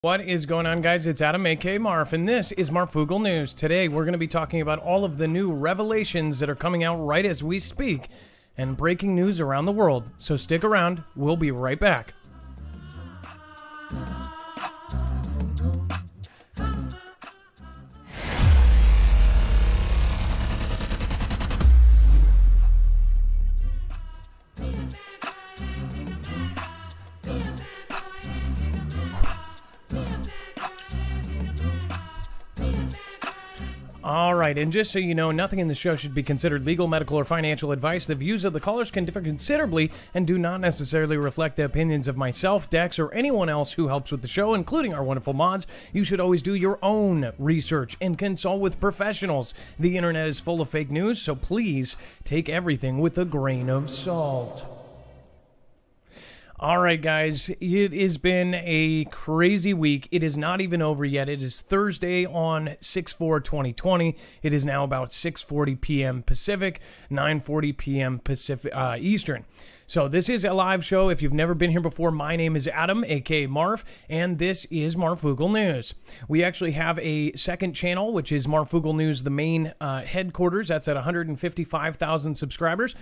What is going on, guys? It's Adam, aka Marf, and this is Marfoogle News. Today, we're going to be talking about all of the new revelations that are coming out right as we speak and breaking news around the world. So stick around. We'll be right back. All right, and just so you know, nothing in the show should be considered legal, medical, or financial advice. The views of the callers can differ considerably and do not necessarily reflect the opinions of myself, Dex, or anyone else who helps with the show, including our wonderful mods. You should always do your own research and consult with professionals. The internet is full of fake news, so please take everything with a grain of salt. All right, guys, it has been a crazy week. It is not even over yet. It is Thursday on 6/4/2020. It is now about 6:40 p.m. Pacific, 9:40 p.m. Pacific Eastern. So this is a live show. If you've never been here before, my name is Adam, aka Marf, and this is Marfoogle News. We actually have a second channel, which is Marfoogle News, the main headquarters. That's at 155,000 subscribers.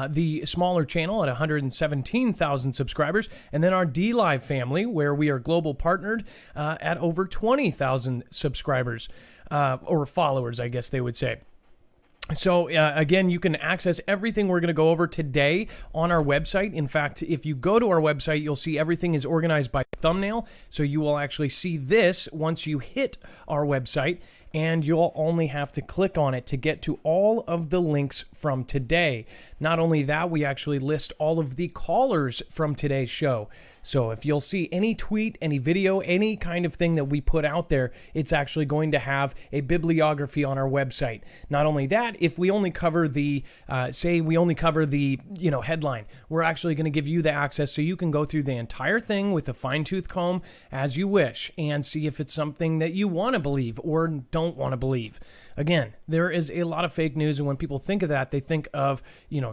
The smaller channel at 117,000 subscribers. And then our D-Live family, where we are global partnered at over 20,000 subscribers, or followers, I guess they would say. So, again, you can access everything we're going to go over today on our website. In fact, if you go to our website, you'll see everything is organized by thumbnail. So you will actually see this once you hit our website, and you'll only have to click on it to get to all of the links from today. Not only that, we actually list all of the callers from today's show. So if you'll see any tweet, any video, any kind of thing that we put out there, it's actually going to have a bibliography on our website. Not only that, if we only cover the, headline, we're actually going to give you the access so you can go through the entire thing with a fine-tooth comb as you wish and see if it's something that you want to believe or don't want to believe. Again, there is a lot of fake news, and when people think of that, they think of,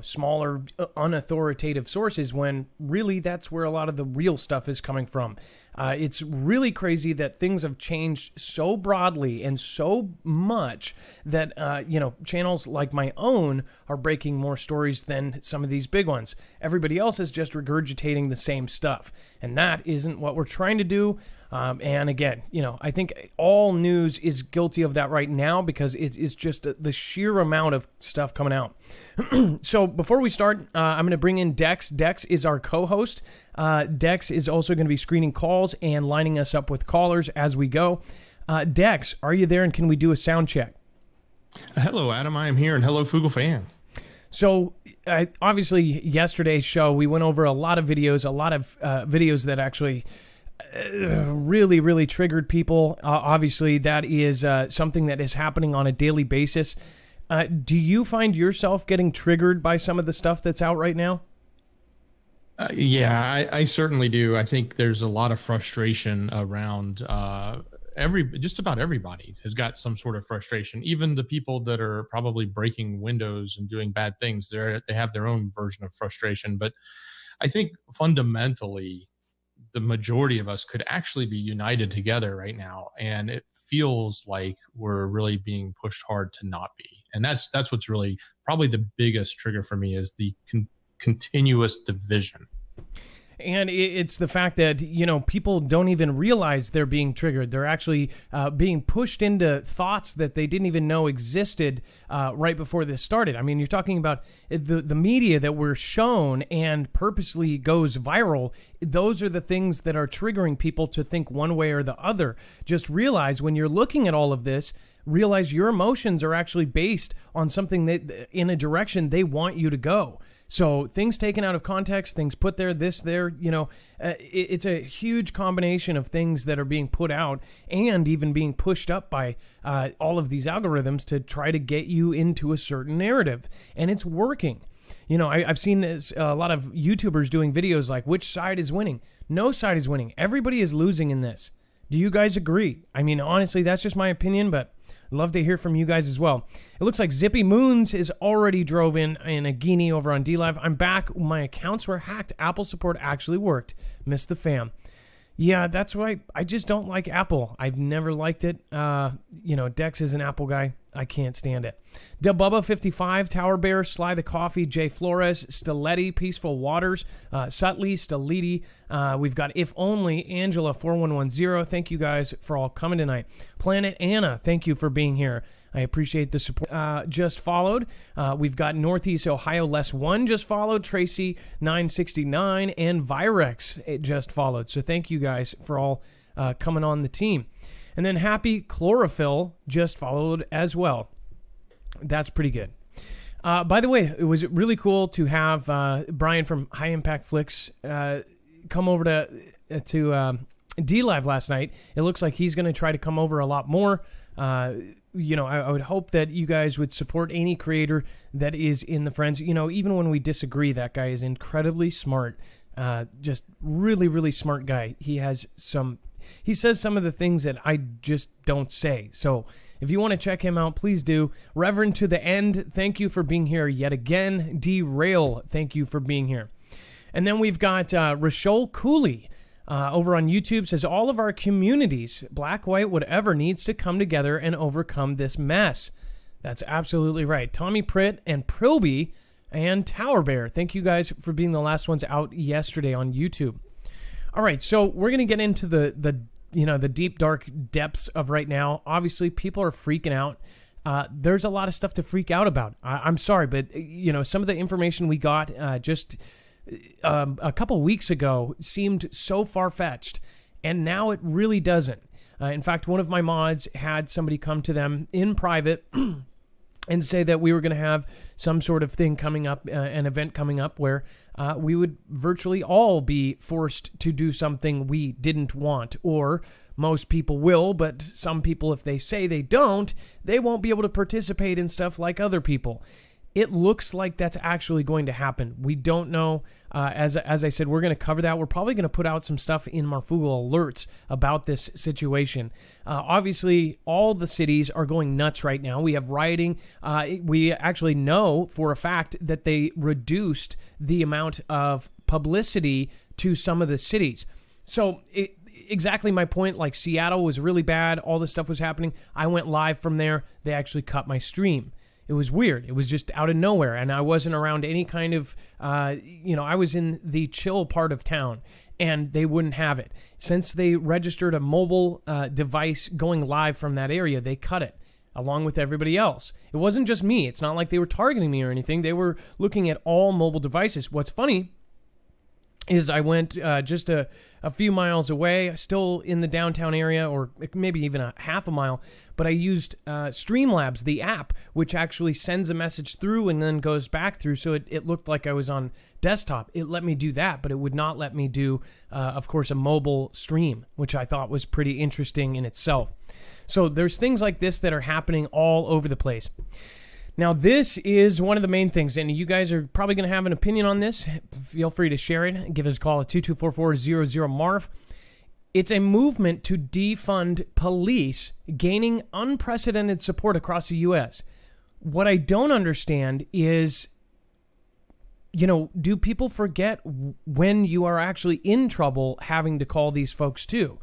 smaller, unauthoritative sources, when really that's where a lot of the real stuff is coming from. It's really crazy that things have changed so broadly and so much that, channels like my own are breaking more stories than some of these big ones. Everybody else is just regurgitating the same stuff, and that isn't what we're trying to do. And again, I think all news is guilty of that right now because it is just the sheer amount of stuff coming out. So before we start, I'm going to bring in Dex. Dex is our co-host. Dex is also going to be screening calls and lining us up with callers as we go. Dex, are you there, and can we do a sound check? Hello, Adam. I am here, and hello, Foogle fan. So obviously yesterday's show, we went over a lot of videos that actually really, really triggered people. Obviously, that is something that is happening on a daily basis. Do you find yourself getting triggered by some of the stuff that's out right now? Yeah, I certainly do. I think there's a lot of frustration around just about everybody has got some sort of frustration. Even the people that are probably breaking windows and doing bad things, they have their own version of frustration. But I think fundamentally, the majority of us could actually be united together right now, and it feels like we're really being pushed hard to not be. And that's what's really probably the biggest trigger for me, is the continuous division. And it's the fact that, people don't even realize they're being triggered. They're actually being pushed into thoughts that they didn't even know existed right before this started. I mean, you're talking about the media that we're shown and purposely goes viral. Those are the things that are triggering people to think one way or the other. Just realize when you're looking at all of this, realize your emotions are actually based on something that in a direction they want you to go. So things taken out of context, things put there, it's a huge combination of things that are being put out and even being pushed up by all of these algorithms to try to get you into a certain narrative. And it's working. I've seen a lot of YouTubers doing videos like, which side is winning? No side is winning. Everybody is losing in this. Do you guys agree? I mean, honestly, that's just my opinion, but I'd love to hear from you guys as well. It looks like Zippy Moons is already drove in a Guinea over on D-Live. I'm back. My accounts were hacked. Apple support actually worked. Missed the fam. Yeah, that's why I just don't like Apple. I've never liked it. Dex is an Apple guy. I can't stand it. Dububba55, Tower Bear, Sly the Coffee, Jay Flores, Stiletti, Peaceful Waters, Sutley, Stiliti. We've got If Only, Angela 4110. Thank you guys for all coming tonight. Planet Anna, thank you for being here. I appreciate the support. Just followed. We've got Northeast Ohio Less One just followed. Tracy 969 and Virex just followed. So thank you guys for all coming on the team. And then Happy Chlorophyll just followed as well. That's pretty good. By the way, it was really cool to have Brian from High Impact Flicks come over to D-Live last night. It looks like he's going to try to come over a lot more. I would hope that you guys would support any creator that is in the Friends. Even when we disagree, that guy is incredibly smart. Just really, really smart guy. He says some of the things that I just don't say. So if you want to check him out, please do. Reverend to the End, thank you for being here yet again. Derail, thank you for being here. And then we've got Rachel Cooley. Over on YouTube, says all of our communities, black, white, whatever, needs to come together and overcome this mess. That's absolutely right. Tommy Pritt and Prilby and Tower Bear, thank you guys for being the last ones out yesterday on YouTube. All right, so we're going to get into the deep, dark depths of right now. Obviously, people are freaking out. There's a lot of stuff to freak out about. I'm sorry, but some of the information we got just a couple weeks ago seemed so far-fetched, and now it really doesn't. In fact, one of my mods had somebody come to them in private and say that we were going to have some sort of thing coming up, an event coming up where we would virtually all be forced to do something we didn't want, or most people will, but some people, if they say they don't, they won't be able to participate in stuff like other people. It looks like that's actually going to happen. We don't know. As I said, we're going to cover that. We're probably going to put out some stuff in Marfoogle alerts about this situation. Obviously, all the cities are going nuts right now. We have rioting. We actually know for a fact that they reduced the amount of publicity to some of the cities. So exactly my point. Like Seattle was really bad. All this stuff was happening. I went live from there. They actually cut my stream. It was weird. It was just out of nowhere, and I wasn't around any kind of, I was in the chill part of town, and they wouldn't have it. Since they registered a mobile device going live from that area, they cut it, along with everybody else. It wasn't just me. It's not like they were targeting me or anything. They were looking at all mobile devices. What's funny is I went just a few miles away, still in the downtown area, or maybe even a half a mile, but I used Streamlabs, the app, which actually sends a message through and then goes back through, so it looked like I was on desktop. It let me do that, but it would not let me do, of course, a mobile stream, which I thought was pretty interesting in itself. So there's things like this that are happening all over the place. Now, this is one of the main things, and you guys are probably going to have an opinion on this. Feel free to share it. Give us a call at 2244-00-MARF. It's a movement to defund police, gaining unprecedented support across the U.S. What I don't understand is, do people forget when you are actually in trouble having to call these folks too?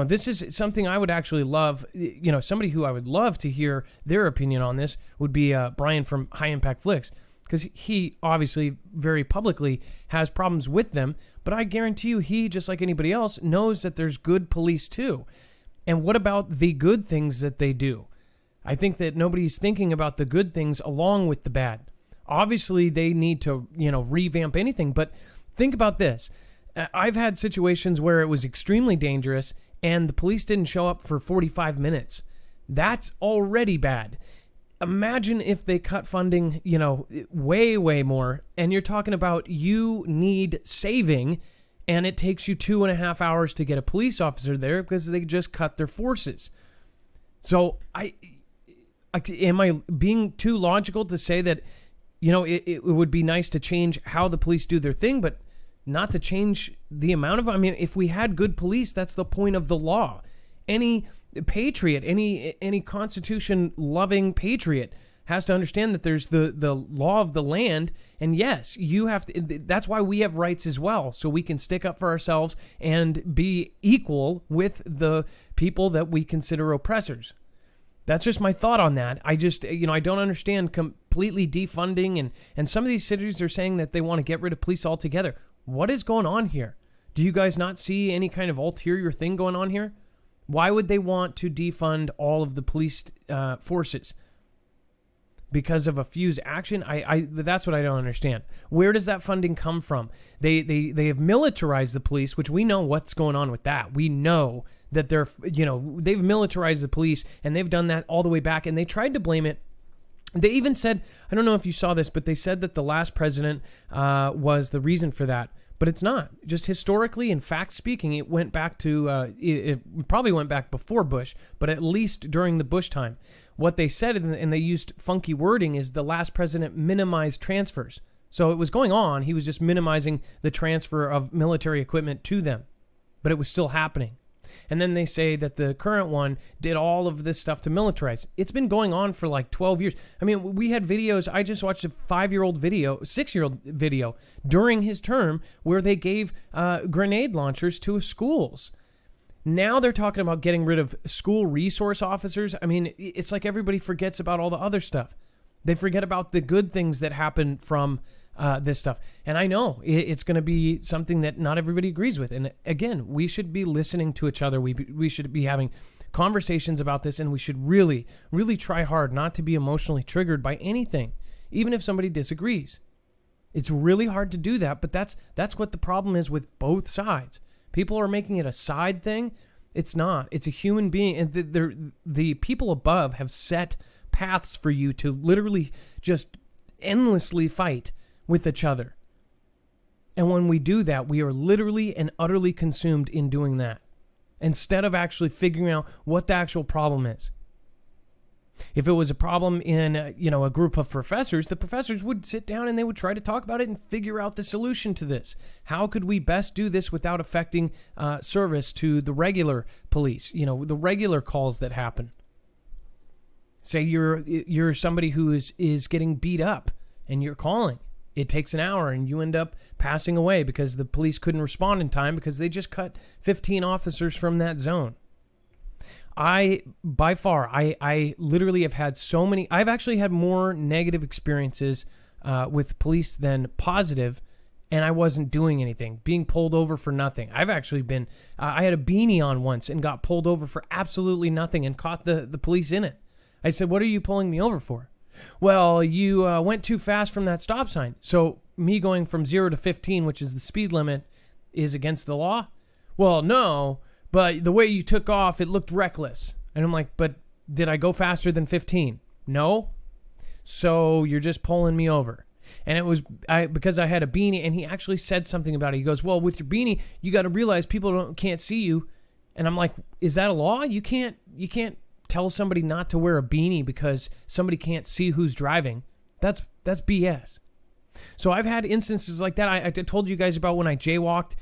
This is something I would actually love. Somebody who I would love to hear their opinion on this would be Brian from High Impact Flicks, because he obviously very publicly has problems with them. But I guarantee you, he, just like anybody else, knows that there's good police too. And what about the good things that they do? I think that nobody's thinking about the good things along with the bad. Obviously, they need to, revamp anything. But think about this. I've had situations where it was extremely dangerous and the police didn't show up for 45 minutes. That's already bad. Imagine if they cut funding, way, way more, and you're talking about you need saving, and it takes you 2.5 hours to get a police officer there because they just cut their forces. So am I being too logical to say that, it would be nice to change how the police do their thing, but not to change the amount of, if we had good police, that's the point of the law. Any patriot, any Constitution-loving patriot has to understand that there's the law of the land. And yes, you have to, that's why we have rights as well. So we can stick up for ourselves and be equal with the people that we consider oppressors. That's just my thought on that. I just, I don't understand completely defunding. And some of these cities are saying that they want to get rid of police altogether. What is going on here? Do you guys not see any kind of ulterior thing going on here? Why would they want to defund all of the police forces? Because of a few's action? That's what I don't understand. Where does that funding come from? They have militarized the police, which we know what's going on with that. We know that they've militarized the police, and they've done that all the way back, and they tried to blame it. They even said, I don't know if you saw this, but they said that the last president was the reason for that. But it's not. Just historically and fact speaking, it went back to, it probably went back before Bush, but at least during the Bush time. What they said, and they used funky wording, is the last president minimized transfers. So it was going on. He was just minimizing the transfer of military equipment to them. But it was still happening. And then they say that the current one did all of this stuff to militarize. It's been going on for like 12 years. I mean, we had videos. I just watched a 6-year-old video during his term where they gave grenade launchers to schools. Now they're talking about getting rid of school resource officers. I mean, it's like everybody forgets about all the other stuff. They forget about the good things that happen from this stuff. And I know it's going to be something that not everybody agrees with. And again, we should be listening to each other. We should be having conversations about this, and we should really, really try hard not to be emotionally triggered by anything, even if somebody disagrees. It's really hard to do that, but that's what the problem is with both sides. People are making it a side thing. It's not. It's a human being, and the people above have set paths for you to literally just endlessly fight with each other. And when we do that, we are literally and utterly consumed in doing that, instead of actually figuring out what the actual problem is. If it was a problem in a group of professors, the professors would sit down and they would try to talk about it and figure out the solution to this. How could we best do this without affecting service to the regular police, the regular calls that happen? Say you're somebody who is getting beat up and you're calling. It takes an hour and you end up passing away because the police couldn't respond in time because they just cut 15 officers from that zone. I literally have had so many. I've actually had more negative experiences with police than positive, and I wasn't doing anything, being pulled over for nothing. I've actually been, I had a beanie on once and got pulled over for absolutely nothing and caught the police in it. I said, "What are you pulling me over for?" "Well, you went too fast from that stop sign." So me going from 0 to 15, which is the speed limit, is against the law? "Well, no, but the way you took off, it looked reckless." And I'm like, "But did I go faster than 15? "No." "So you're just pulling me over." And it was because I had a beanie, and he actually said something about it. He goes, "Well, with your beanie, you got to realize people can't see you." And I'm like, "Is that a law? You can't tell somebody not to wear a beanie because somebody can't see who's driving. That's BS." So I've had instances like that. I told you guys about when I jaywalked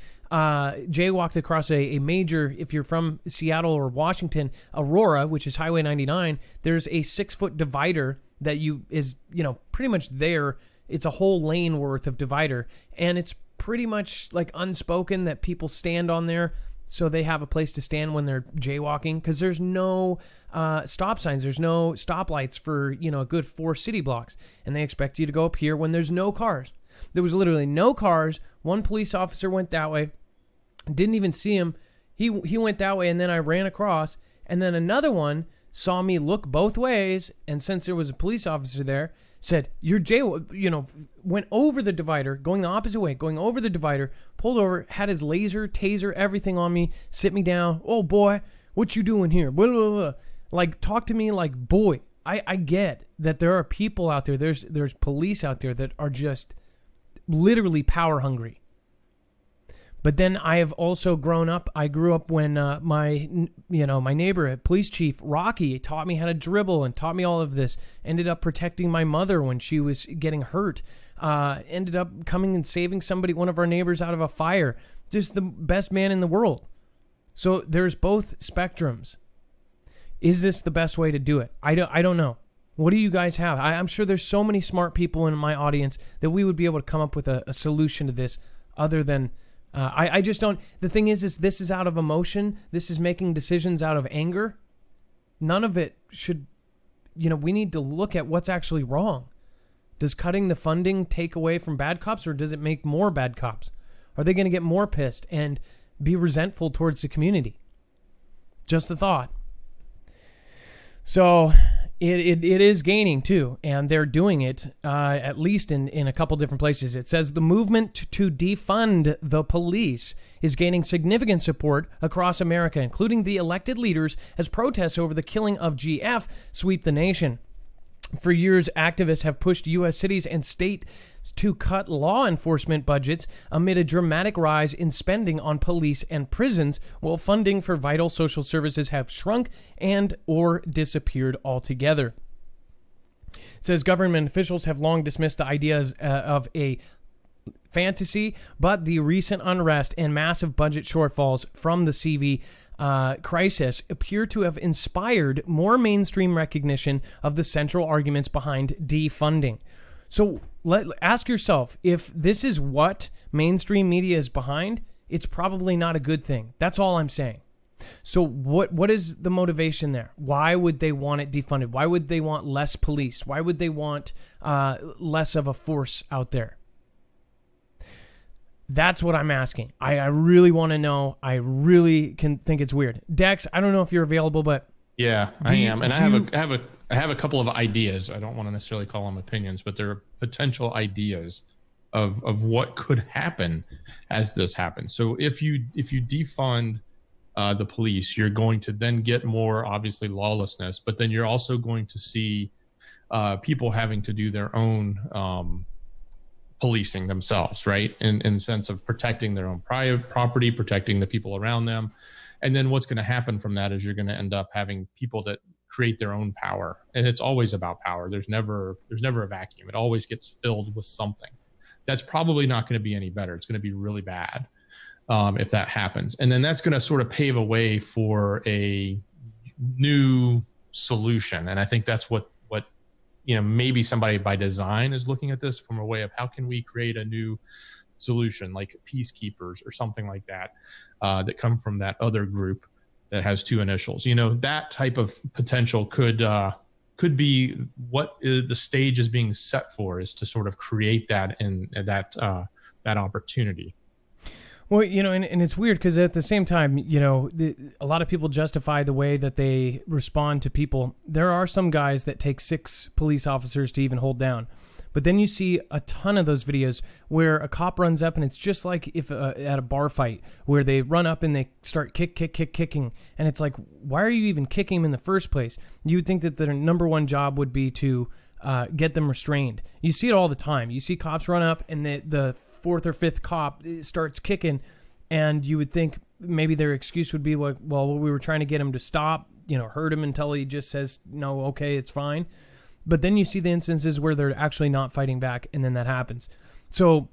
across a major, if you're from Seattle or Washington, Aurora, which is Highway 99, there's a 6-foot divider that is pretty much there. It's a whole lane worth of divider, and it's pretty much like unspoken that people stand on there so they have a place to stand when they're jaywalking, because there's no stop signs, there's no stoplights for a good 4 city blocks, and they expect you to go up here when there's no cars. There was literally no cars. One police officer went that way, didn't even see him. He went that way, and then I ran across, and then another one saw me look both ways, and since there was a police officer there, said, "You're went over the divider, going the opposite way, going over the divider, pulled over, had his laser, taser, everything on me, sit me down. 'Oh boy, what you doing here?' Blah, blah, blah." Like, talk to me like boy. I get that there are people out there, there's police out there that are just literally power hungry. But then I have also grown up. I grew up when my neighbor, police chief Rocky, taught me how to dribble and taught me all of this. Ended up protecting my mother when she was getting hurt. Ended up coming and saving one of our neighbors, out of a fire. Just the best man in the world. So there's both spectrums. Is this the best way to do it? I don't know. What do you guys have? I'm sure there's so many smart people in my audience that we would be able to come up with a solution to this other than... I just don't... The thing is this is out of emotion. This is making decisions out of anger. None of it should... we need to look at what's actually wrong. Does cutting the funding take away from bad cops, or does it make more bad cops? Are they going to get more pissed and be resentful towards the community? Just a thought. So it is gaining too, and they're doing it at least in a couple different places. It says the movement to defund the police is gaining significant support across America, including the elected leaders, as protests over the killing of GF sweep the nation. For years, activists have pushed U.S. cities and states to cut law enforcement budgets amid a dramatic rise in spending on police and prisons, while funding for vital social services have shrunk and or disappeared altogether. It says government officials have long dismissed the idea of a fantasy, but the recent unrest and massive budget shortfalls from the CV crisis appear to have inspired more mainstream recognition of the central arguments behind defunding. So ask yourself, if this is what mainstream media is behind, it's probably not a good thing. That's all I'm saying. So what is the motivation there? Why would they want it defunded? Why would they want less police? Why would they want less of a force out there? That's what I'm asking. I really want to know. I really can think it's weird. Dex, I don't know if you're available, but yeah, I am, and I have a couple of ideas. I don't want to necessarily call them opinions, but they're potential ideas of what could happen as this happens. So if you defund the police, you're going to then get more, obviously, lawlessness, but then you're also going to see people having to do their own policing themselves, right? In the sense of protecting their own private property, protecting the people around them. And then what's going to happen from that is you're going to end up having people that create their own power. And it's always about power. There's never a vacuum. It always gets filled with something. That's probably not going to be any better. It's going to be really bad if that happens. And then that's going to sort of pave a way for a new solution. And I think that's what maybe somebody by design is looking at this from a way of how can we create a new solution, like peacekeepers or something like that, that come from that other group that has two initials. That type of potential could be what the stage is being set for, is to sort of create that and that opportunity. Well, and it's weird because at the same time, a lot of people justify the way that they respond to people. There are some guys that take 6 police officers to even hold down. But then you see a ton of those videos where a cop runs up, and it's just like if at a bar fight where they run up and they start kicking. And it's like, why are you even kicking him in the first place? You would think that their number one job would be to get them restrained. You see it all the time. You see cops run up and the 4th or 5th cop starts kicking, and you would think maybe their excuse would be like, well, we were trying to get him to stop, hurt him until he just says, no, okay, it's fine. But then you see the instances where they're actually not fighting back, and then that happens. So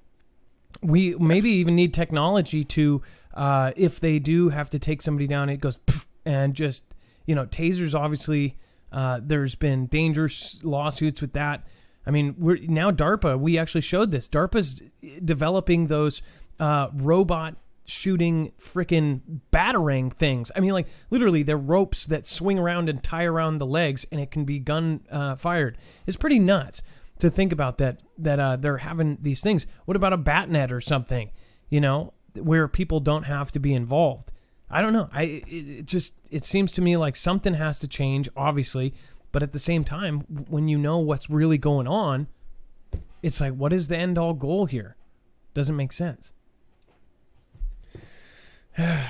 we maybe even need technology to, if they do have to take somebody down, it goes poof, and just, tasers, obviously, there's been dangerous lawsuits with that. I mean, DARPA, we actually showed this. DARPA's developing those robot shooting freaking batarang things. I mean, like, literally, they're ropes that swing around and tie around the legs, and it can be gun fired. It's pretty nuts to think about that they're having these things. What about a bat net or something, where people don't have to be involved? I don't know. It seems to me like something has to change, obviously. But at the same time, when you know what's really going on, it's like, what is the end-all goal here? Doesn't make sense. Well,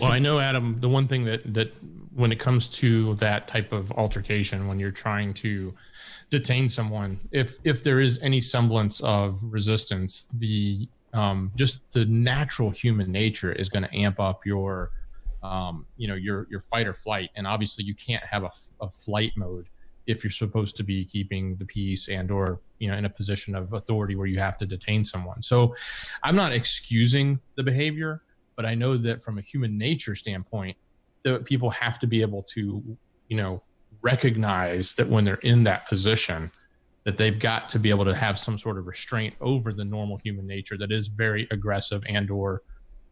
I know, Adam, the one thing that when it comes to that type of altercation, when you're trying to detain someone, if there is any semblance of resistance, just the natural human nature is going to amp up your fight or flight. And obviously you can't have a flight mode if you're supposed to be keeping the peace and or in a position of authority where you have to detain someone. So I'm not excusing the behavior, but I know that from a human nature standpoint, the people have to be able to recognize that when they're in that position, that they've got to be able to have some sort of restraint over the normal human nature that is very aggressive and or,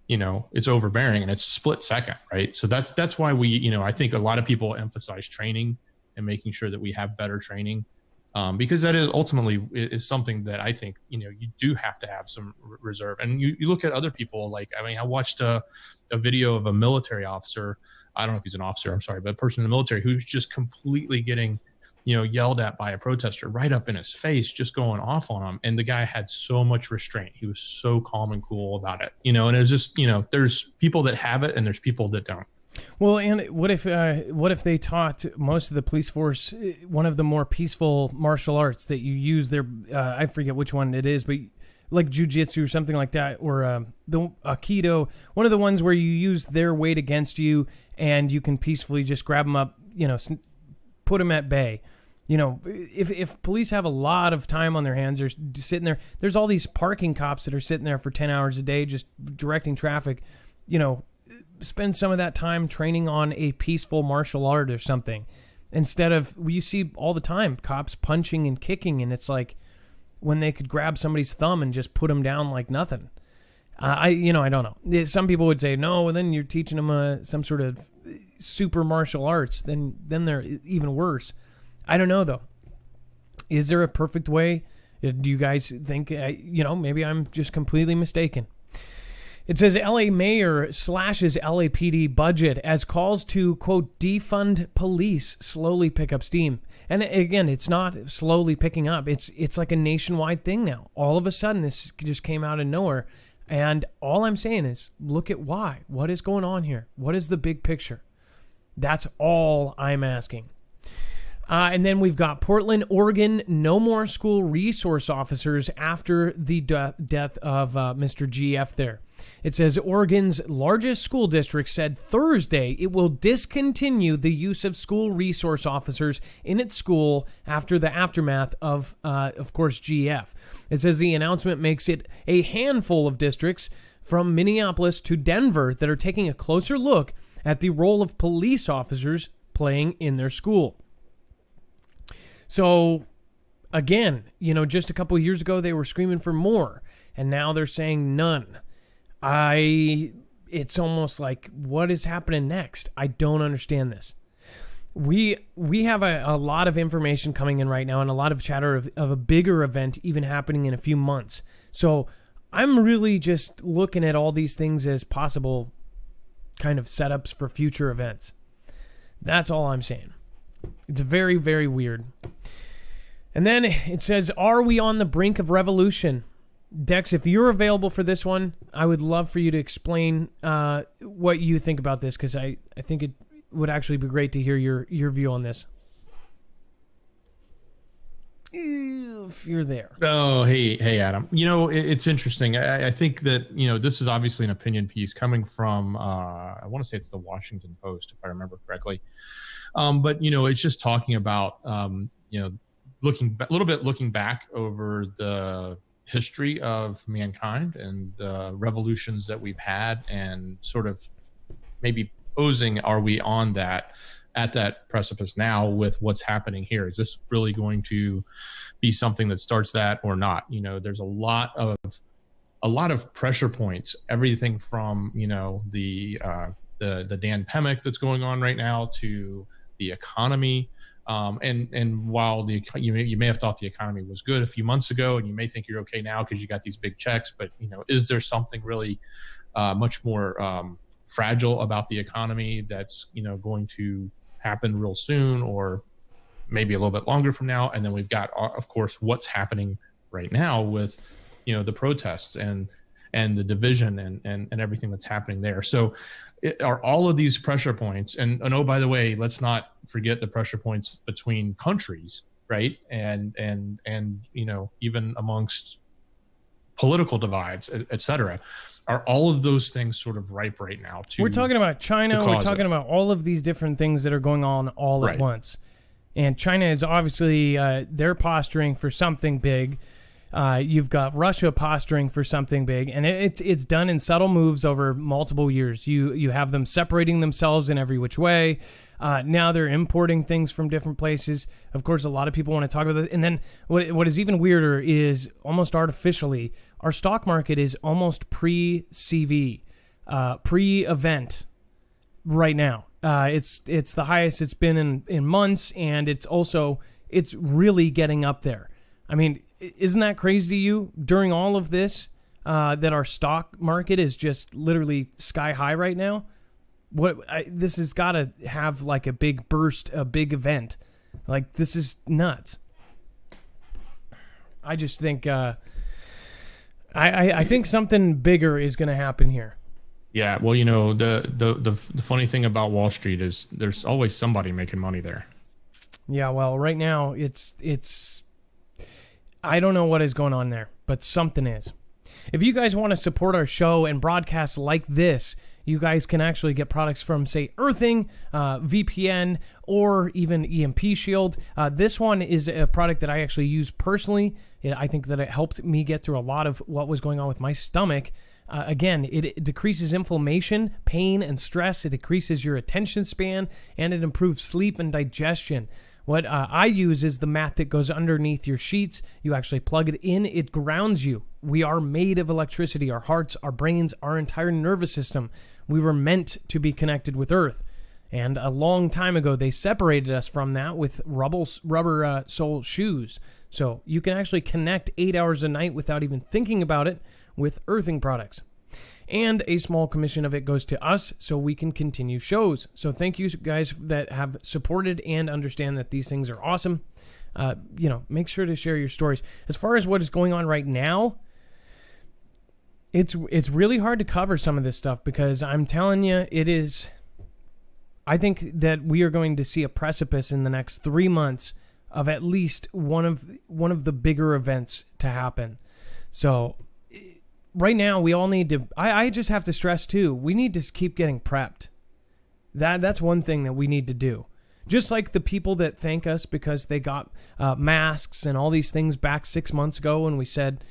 it's overbearing, and it's split second, right? So that's why we, I think a lot of people emphasize training and making sure that we have better training, because that is ultimately is something that I think, you do have to have some reserve. And you look at other people, I watched a video of a military officer. I don't know if he's an officer, I'm sorry, but a person in the military who's just completely getting yelled at by a protester right up in his face, just going off on him. And the guy had so much restraint. He was so calm and cool about it, and it was just, there's people that have it and there's people that don't. Well, and what if they taught most of the police force one of the more peaceful martial arts that you use their, I forget which one it is, but like jujitsu or something like that, or the Aikido, one of the ones where you use their weight against you and you can peacefully just grab them up, put them at bay. If police have a lot of time on their hands, they're sitting there. There's all these parking cops that are sitting there for 10 hours a day just directing traffic. Spend some of that time training on a peaceful martial art or something, instead of, you see all the time cops punching and kicking, and it's like when they could grab somebody's thumb and just put them down like nothing. I don't know. Some people would say, no, well, then you're teaching them some sort of super martial arts. Then they're even worse. I don't know, though. Is there a perfect way? Do you guys think, maybe I'm just completely mistaken? It says LA mayor slashes LAPD budget as calls to, quote, defund police slowly pick up steam. And again, it's not slowly picking up. It's like a nationwide thing now. All of a sudden, this just came out of nowhere. And all I'm saying is, look at why. What is going on here? What is the big picture? That's all I'm asking. And then we've got Portland, Oregon, no more school resource officers after the death of Mr. GF there. It says Oregon's largest school district said Thursday it will discontinue the use of school resource officers in its school after the aftermath of course, GF. It says the announcement makes it a handful of districts from Minneapolis to Denver that are taking a closer look at the role of police officers playing in their school. So, again, just a couple of years ago, they were screaming for more, and now they're saying none. It's almost like, what is happening next? I don't understand this. We have a lot of information coming in right now, and a lot of chatter of a bigger event even happening in a few months. So I'm really just looking at all these things as possible kind of setups for future events. That's all I'm saying. It's very, very weird. And then it says, are we on the brink of revolution? Dex, if you're available for this one, I would love for you to explain what you think about this, because I think it would actually be great to hear your view on this. If you're there. Oh, hey, Adam. It's interesting. I think that, this is obviously an opinion piece coming from, I want to say it's the Washington Post, if I remember correctly. But, it's just talking about, looking back over the history of mankind and revolutions that we've had, and sort of maybe posing, are we on at that precipice now with what's happening here? Is this really going to be something that starts that or not? There's a lot of pressure points, everything from, the pandemic that's going on right now to the economy. And while you may have thought the economy was good a few months ago, and you may think you're okay now because you got these big checks, but is there something really much more fragile about the economy that's going to happen real soon, or maybe a little bit longer from now? And then we've got, of course, what's happening right now with the protests and the division and everything that's happening there. So are all of these pressure points, and oh, by the way, let's not forget the pressure points between countries, right? And even amongst political divides, et cetera. Are all of those things sort of ripe right now? We're talking about China. We're talking about all of these different things that are going on all at once. And China is obviously, they're posturing for something big. You've got Russia posturing for something big, and it's done in subtle moves over multiple years. You have them separating themselves in every which way. Now they're importing things from different places. Of course, a lot of people want to talk about it. And then what is even weirder is almost artificially, our stock market is almost pre-CV, pre-event right now. It's the highest it's been in months, and it's really getting up there. I mean, isn't that crazy to you? During all of this, that our stock market is just literally sky high right now. This has got to have like a big burst, a big event. Like, this is nuts. I just think I think something bigger is going to happen here. Yeah, well, you know, the funny thing about Wall Street is there's always somebody making money there. Yeah, well, right now it's I don't know what is going on there, but something is. If you guys want to support our show and broadcasts like this, you guys can actually get products from, say, Earthing, VPN, or even EMP Shield. This one is a product that I actually use personally. I think that it helped me get through a lot of what was going on with my stomach. Again, it decreases inflammation, pain, and stress. It decreases your attention span, and it improves sleep and digestion. What I use is the mat that goes underneath your sheets. You actually plug it in. It grounds you. We are made of electricity. Our hearts, our brains, our entire nervous system. We were meant to be connected with Earth. And a long time ago, they separated us from that with rubber sole shoes. So you can actually connect 8 hours a night without even thinking about it with Earthing products. And a small commission of it goes to us so we can continue shows. So thank you guys that have supported and understand that these things are awesome. Make sure to share your stories. As far as what is going on right now, it's really hard to cover some of this stuff because I'm telling you, it is. I think that we are going to see a precipice in the next 3 months of at least one of the bigger events to happen. So right now, we all need to. I just have to stress too. We need to keep getting prepped. That's one thing that we need to do. Just like the people that thank us because they got masks and all these things back 6 months ago, and we said,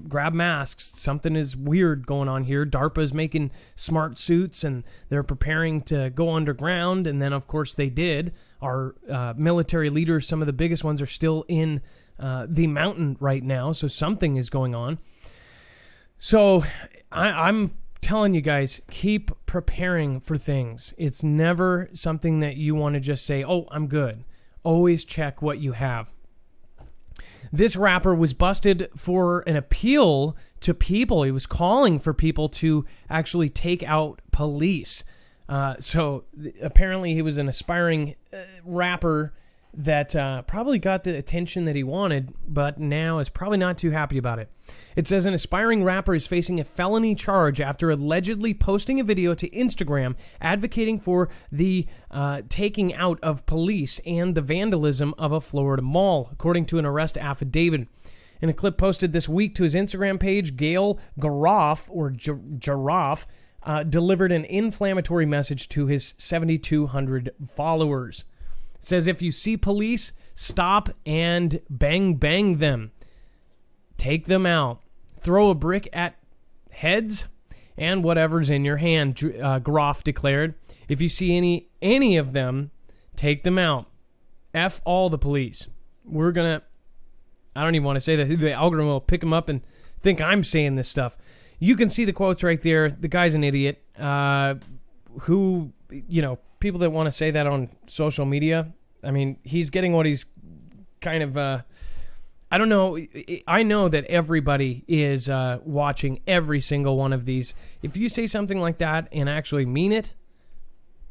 grab masks. Something is weird going on here. DARPA's making smart suits, and they're preparing to go underground. And then, of course, they did. Our military leaders, some of the biggest ones, are still in the mountain right now. So something is going on. So I'm telling you guys, keep preparing for things. It's never something that you want to just say, oh, I'm good. Always check what you have. This rapper was busted for an appeal to people. He was calling for people to actually take out police. So apparently he was an aspiring rapper that probably got the attention that he wanted, but now is probably not too happy about it. It says an aspiring rapper is facing a felony charge after allegedly posting a video to Instagram advocating for the taking out of police and the vandalism of a Florida mall, according to an arrest affidavit. In a clip posted this week to his Instagram page, Gail Garoff, or Giraffe, delivered an inflammatory message to his 7,200 followers. It says, if you see police, stop and bang them. Take them out. Throw a brick at heads and whatever's in your hand, Groff declared. If you see any of them, take them out. F all the police. We're going to, I don't even want to say that. The algorithm will pick them up and think I'm saying this stuff. You can see the quotes right there. The guy's an idiot. People that want to say that on social media, I mean, he's getting what he's kind of, I don't know. I know that everybody is watching every single one of these. If you say something like that and actually mean it,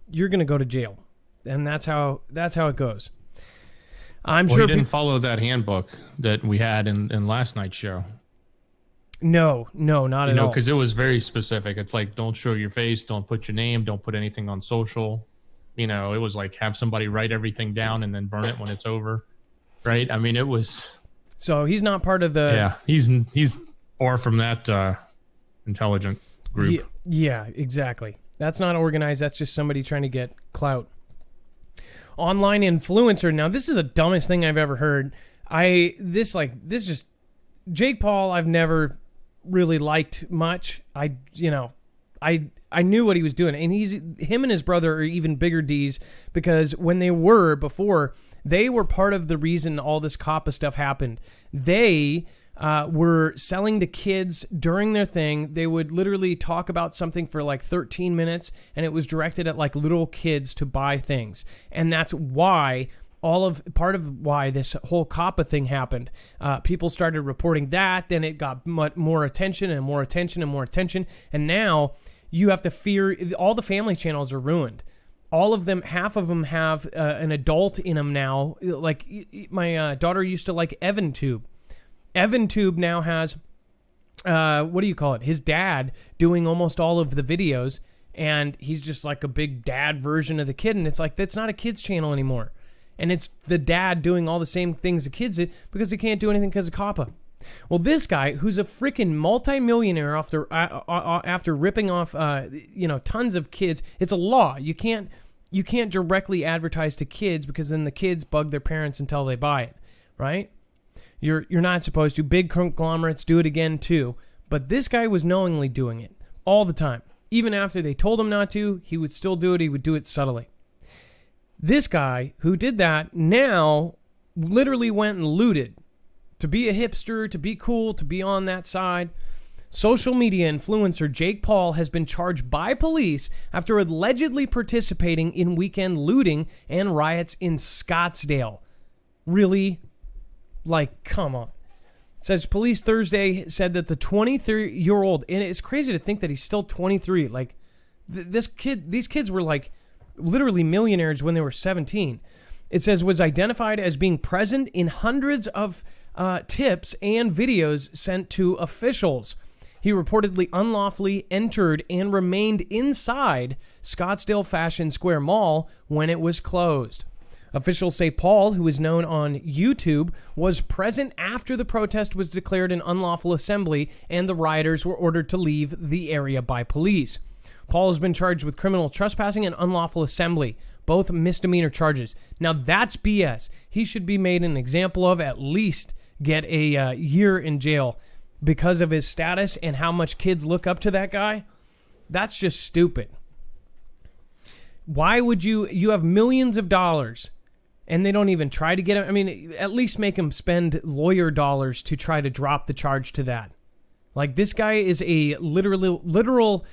you're going to go to jail. And that's how it goes. I'm sure he didn't follow that handbook that we had in last night's show. No, not at all. Because it was very specific. It's like, don't show your face, don't put your name, don't put anything on social. It was like have somebody write everything down and then burn it when it's over, right? I mean, it was. So he's not part of the. Yeah, he's far from that intelligent group. Yeah, exactly. That's not organized. That's just somebody trying to get clout. Online influencer. Now, this is the dumbest thing I've ever heard. Jake Paul, I've never really liked much. I I knew what he was doing. And him and his brother are even bigger D's, because when they were part of the reason all this COPPA stuff happened. They were selling to kids during their thing. They would literally talk about something for like 13 minutes, and it was directed at like little kids to buy things. And that's why part of why this whole COPPA thing happened. People started reporting that, then it got more attention and more attention and more attention. And now you have to fear, all the family channels are ruined. All of them, half of them have an adult in them now. Like my daughter used to like EvanTube. EvanTube now has, what do you call it? His dad doing almost all of the videos, and he's just like a big dad version of the kid. And it's like, that's not a kid's channel anymore. And it's the dad doing all the same things the kids did because he can't do anything because of COPPA. Well, this guy, who's a freaking multimillionaire after ripping off, tons of kids, it's a law. You can't directly advertise to kids, because then the kids bug their parents until they buy it, right? You're not supposed to. Big conglomerates do it again too. But this guy was knowingly doing it all the time. Even after they told him not to, he would still do it. He would do it subtly. This guy who did that now literally went and looted. To be a hipster, to be cool, to be on that side. Social media influencer Jake Paul has been charged by police after allegedly participating in weekend looting and riots in Scottsdale. Really? Like, come on. It says police Thursday said that the 23-year-old, and it's crazy to think that he's still 23. Like, these kids were like literally millionaires when they were 17. It says was identified as being present in hundreds of tips and videos sent to officials. He reportedly unlawfully entered and remained inside Scottsdale Fashion Square Mall when it was closed. Officials say Paul, who is known on YouTube, was present after the protest was declared an unlawful assembly and the rioters were ordered to leave the area by police. Paul has been charged with criminal trespassing and unlawful assembly, both misdemeanor charges. Now that's BS. He should be made an example of, at least get a year in jail because of his status and how much kids look up to that guy. That's just stupid. Why would you have millions of dollars and they don't even try to get him? I mean, at least make him spend lawyer dollars to try to drop the charge to that. Like, this guy is a literal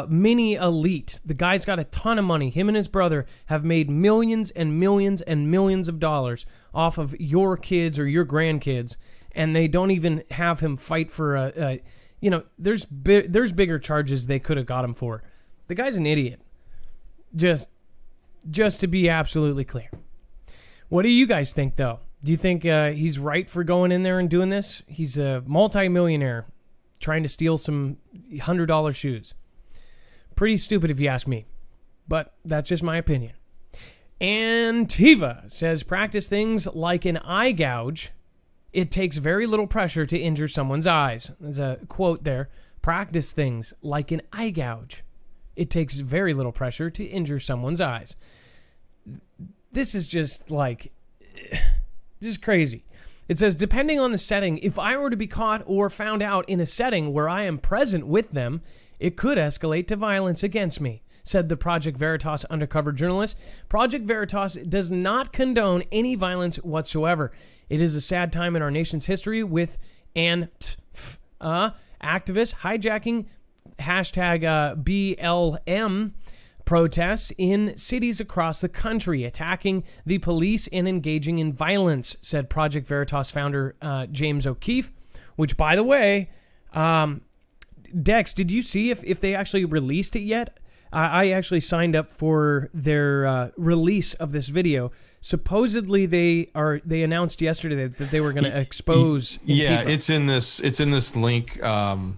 mini elite. The guy's got a ton of money. Him and his brother have made millions and millions and millions of dollars off of your kids or your grandkids, and they don't even have him fight for there's bigger charges they could have got him for. The guy's an idiot. Just to be absolutely clear. What do you guys think, though? Do you think he's right for going in there and doing this? He's a multi-millionaire trying to steal some $100 shoes. Pretty stupid if you ask me, but that's just my opinion. Antiva says, practice things like an eye gouge. It takes very little pressure to injure someone's eyes. There's a quote there. Practice things like an eye gouge. It takes very little pressure to injure someone's eyes. This is just crazy. It says, depending on the setting, if I were to be caught or found out in a setting where I am present with them, it could escalate to violence against me, said the Project Veritas undercover journalist. Project Veritas does not condone any violence whatsoever. It is a sad time in our nation's history with activists hijacking #BLM protests in cities across the country, attacking the police and engaging in violence, said Project Veritas founder James O'Keefe, which, by the way, Dex, did you see if they actually released it yet? I actually signed up for their release of this video. Supposedly they announced yesterday that they were going to expose Antifa. Yeah, it's in this link. The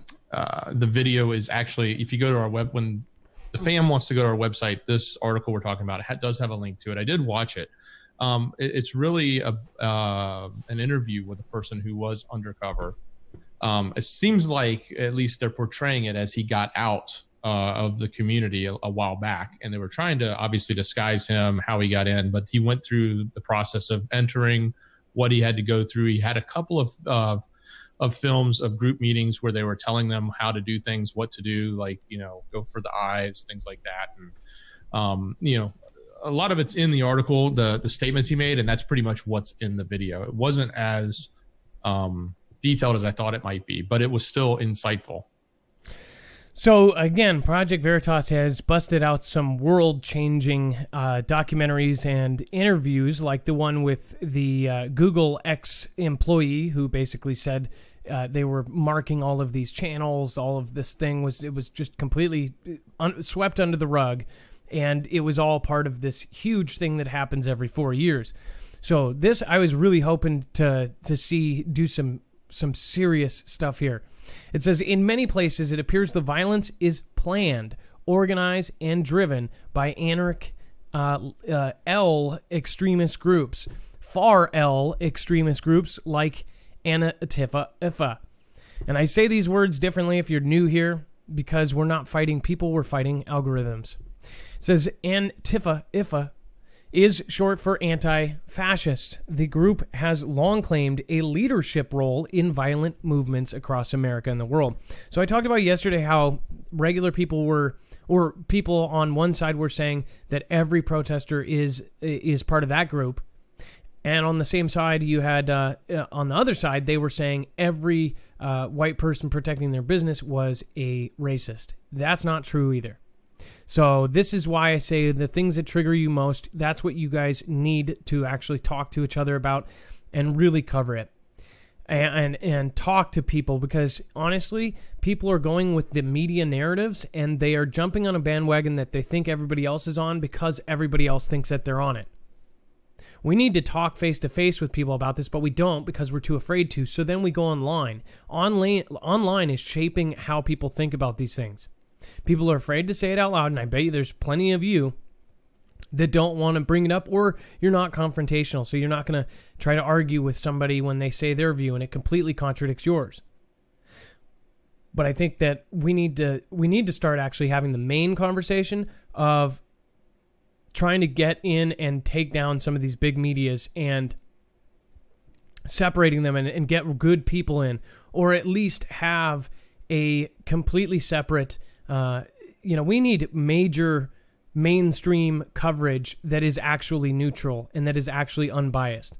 video is actually, if you go to our web, when the fam wants to go to our website, this article we're talking about does have a link to it. I did watch it. It's really an interview with a person who was undercover. It seems like at least they're portraying it as he got out of the community a while back, and they were trying to obviously disguise him, how he got in, but he went through the process of entering, what he had to go through. He had a couple of of films of group meetings where they were telling them how to do things, what to do, like, go for the eyes, things like that. And, a lot of it's in the article, the statements he made, and that's pretty much what's in the video. It wasn't as detailed as I thought it might be, but it was still insightful. So again, Project Veritas has busted out some world-changing documentaries and interviews, like the one with the Google ex-employee who basically said they were marking all of these channels, all of this thing was just completely swept under the rug, and it was all part of this huge thing that happens every 4 years. So this, I was really hoping to see do some serious stuff here. It says, in many places, it appears the violence is planned, organized, and driven by anarchic L extremist groups, far L extremist groups like Antifa. And I say these words differently if you're new here, because we're not fighting people, we're fighting algorithms. It says, Antifa is short for anti-fascist. The group has long claimed a leadership role in violent movements across America and the world. So I talked about yesterday how regular people or people on one side were saying that every protester is part of that group. And on the same side, you had, on the other side, they were saying every white person protecting their business was a racist. That's not true either. So this is why I say the things that trigger you most, that's what you guys need to actually talk to each other about and really cover it and talk to people, because honestly, people are going with the media narratives and they are jumping on a bandwagon that they think everybody else is on because everybody else thinks that they're on it. We need to talk face to face with people about this, but we don't because we're too afraid to. So then we go online. Online is shaping how people think about these things. People are afraid to say it out loud, and I bet you there's plenty of you that don't want to bring it up, or you're not confrontational, so you're not going to try to argue with somebody when they say their view and it completely contradicts yours. But I think that we need to start actually having the main conversation of trying to get in and take down some of these big medias and separating them and get good people in, or at least have a completely separate we need major mainstream coverage that is actually neutral and that is actually unbiased.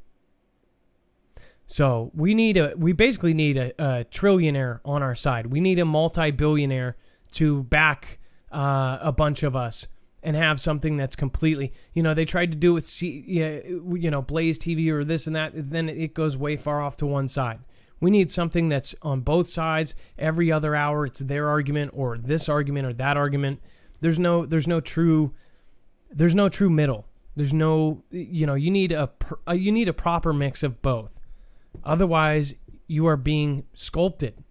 So we basically need a trillionaire on our side. We need a multi-billionaire to back a bunch of us and have something that's completely, they tried to do it with Blaze TV or this and that, then it goes way far off to one side. We need something that's on both sides. Every other hour, it's their argument or this argument or that argument. There's no true middle. There's no, you need a proper mix of both. Otherwise, you are being sculpted.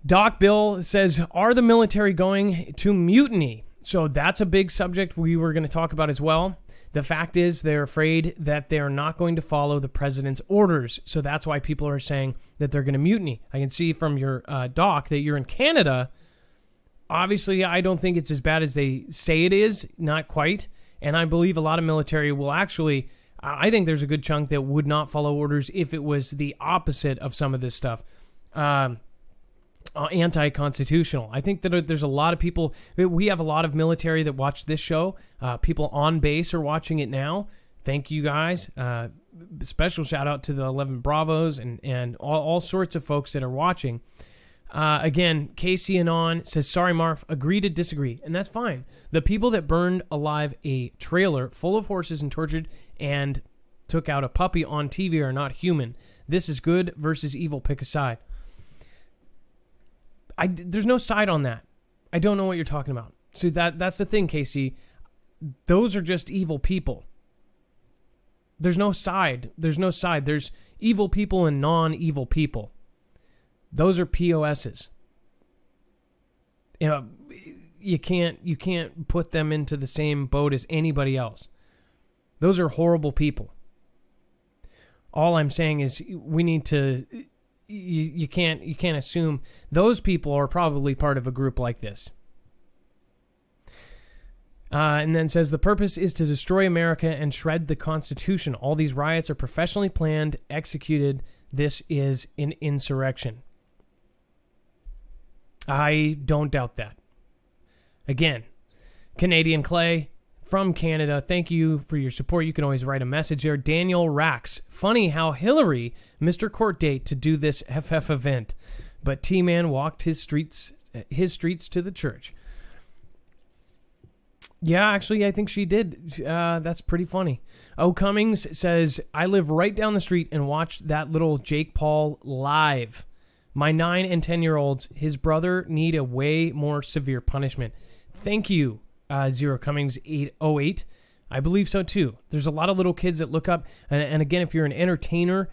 Doc Bill says, are the military going to mutiny? So that's a big subject we were going to talk about as well. The fact is they're afraid that they are not going to follow the president's orders. So that's why people are saying that they're going to mutiny. I can see from your doc that you're in Canada. Obviously, I don't think it's as bad as they say it is. Not quite. And I believe a lot of military will actually, I think there's a good chunk that would not follow orders if it was the opposite of some of this stuff. Anti-constitutional. I think that there's a lot of people. We have a lot of military that watch this show. People on base are watching it now. Thank you guys. Special shout out to the 11 Bravos and all sorts of folks that are watching. Again, Casey Anon says, sorry, Marf, agree to disagree. And that's fine. The people that burned alive a trailer full of horses and tortured and took out a puppy on TV are not human. This is good versus evil. Pick a side. There's no side on that. I don't know what you're talking about. So that's the thing, Casey. Those are just evil people. There's no side. There's evil people and non-evil people. Those are POSs. You can't put them into the same boat as anybody else. Those are horrible people. All I'm saying is we need to. You can't assume those people are probably part of a group like this. And then says the purpose is to destroy America and shred the Constitution. All these riots are professionally planned, executed. this is an insurrection. I don't doubt that. Again, Canadian Clay from Canada, thank you for your support. You can always write a message there. Daniel Rax, funny how Hillary missed her court date to do this FF event, but T-Man walked his streets to the church. Yeah, actually, I think she did. That's pretty funny. O. Cummings says, I live right down the street and watched that little Jake Paul live. My 9 and 10-year-olds, his brother, need a way more severe punishment. Thank you, Zero Cummings 808. I believe so, too. There's a lot of little kids that look up. And again, if you're an entertainer,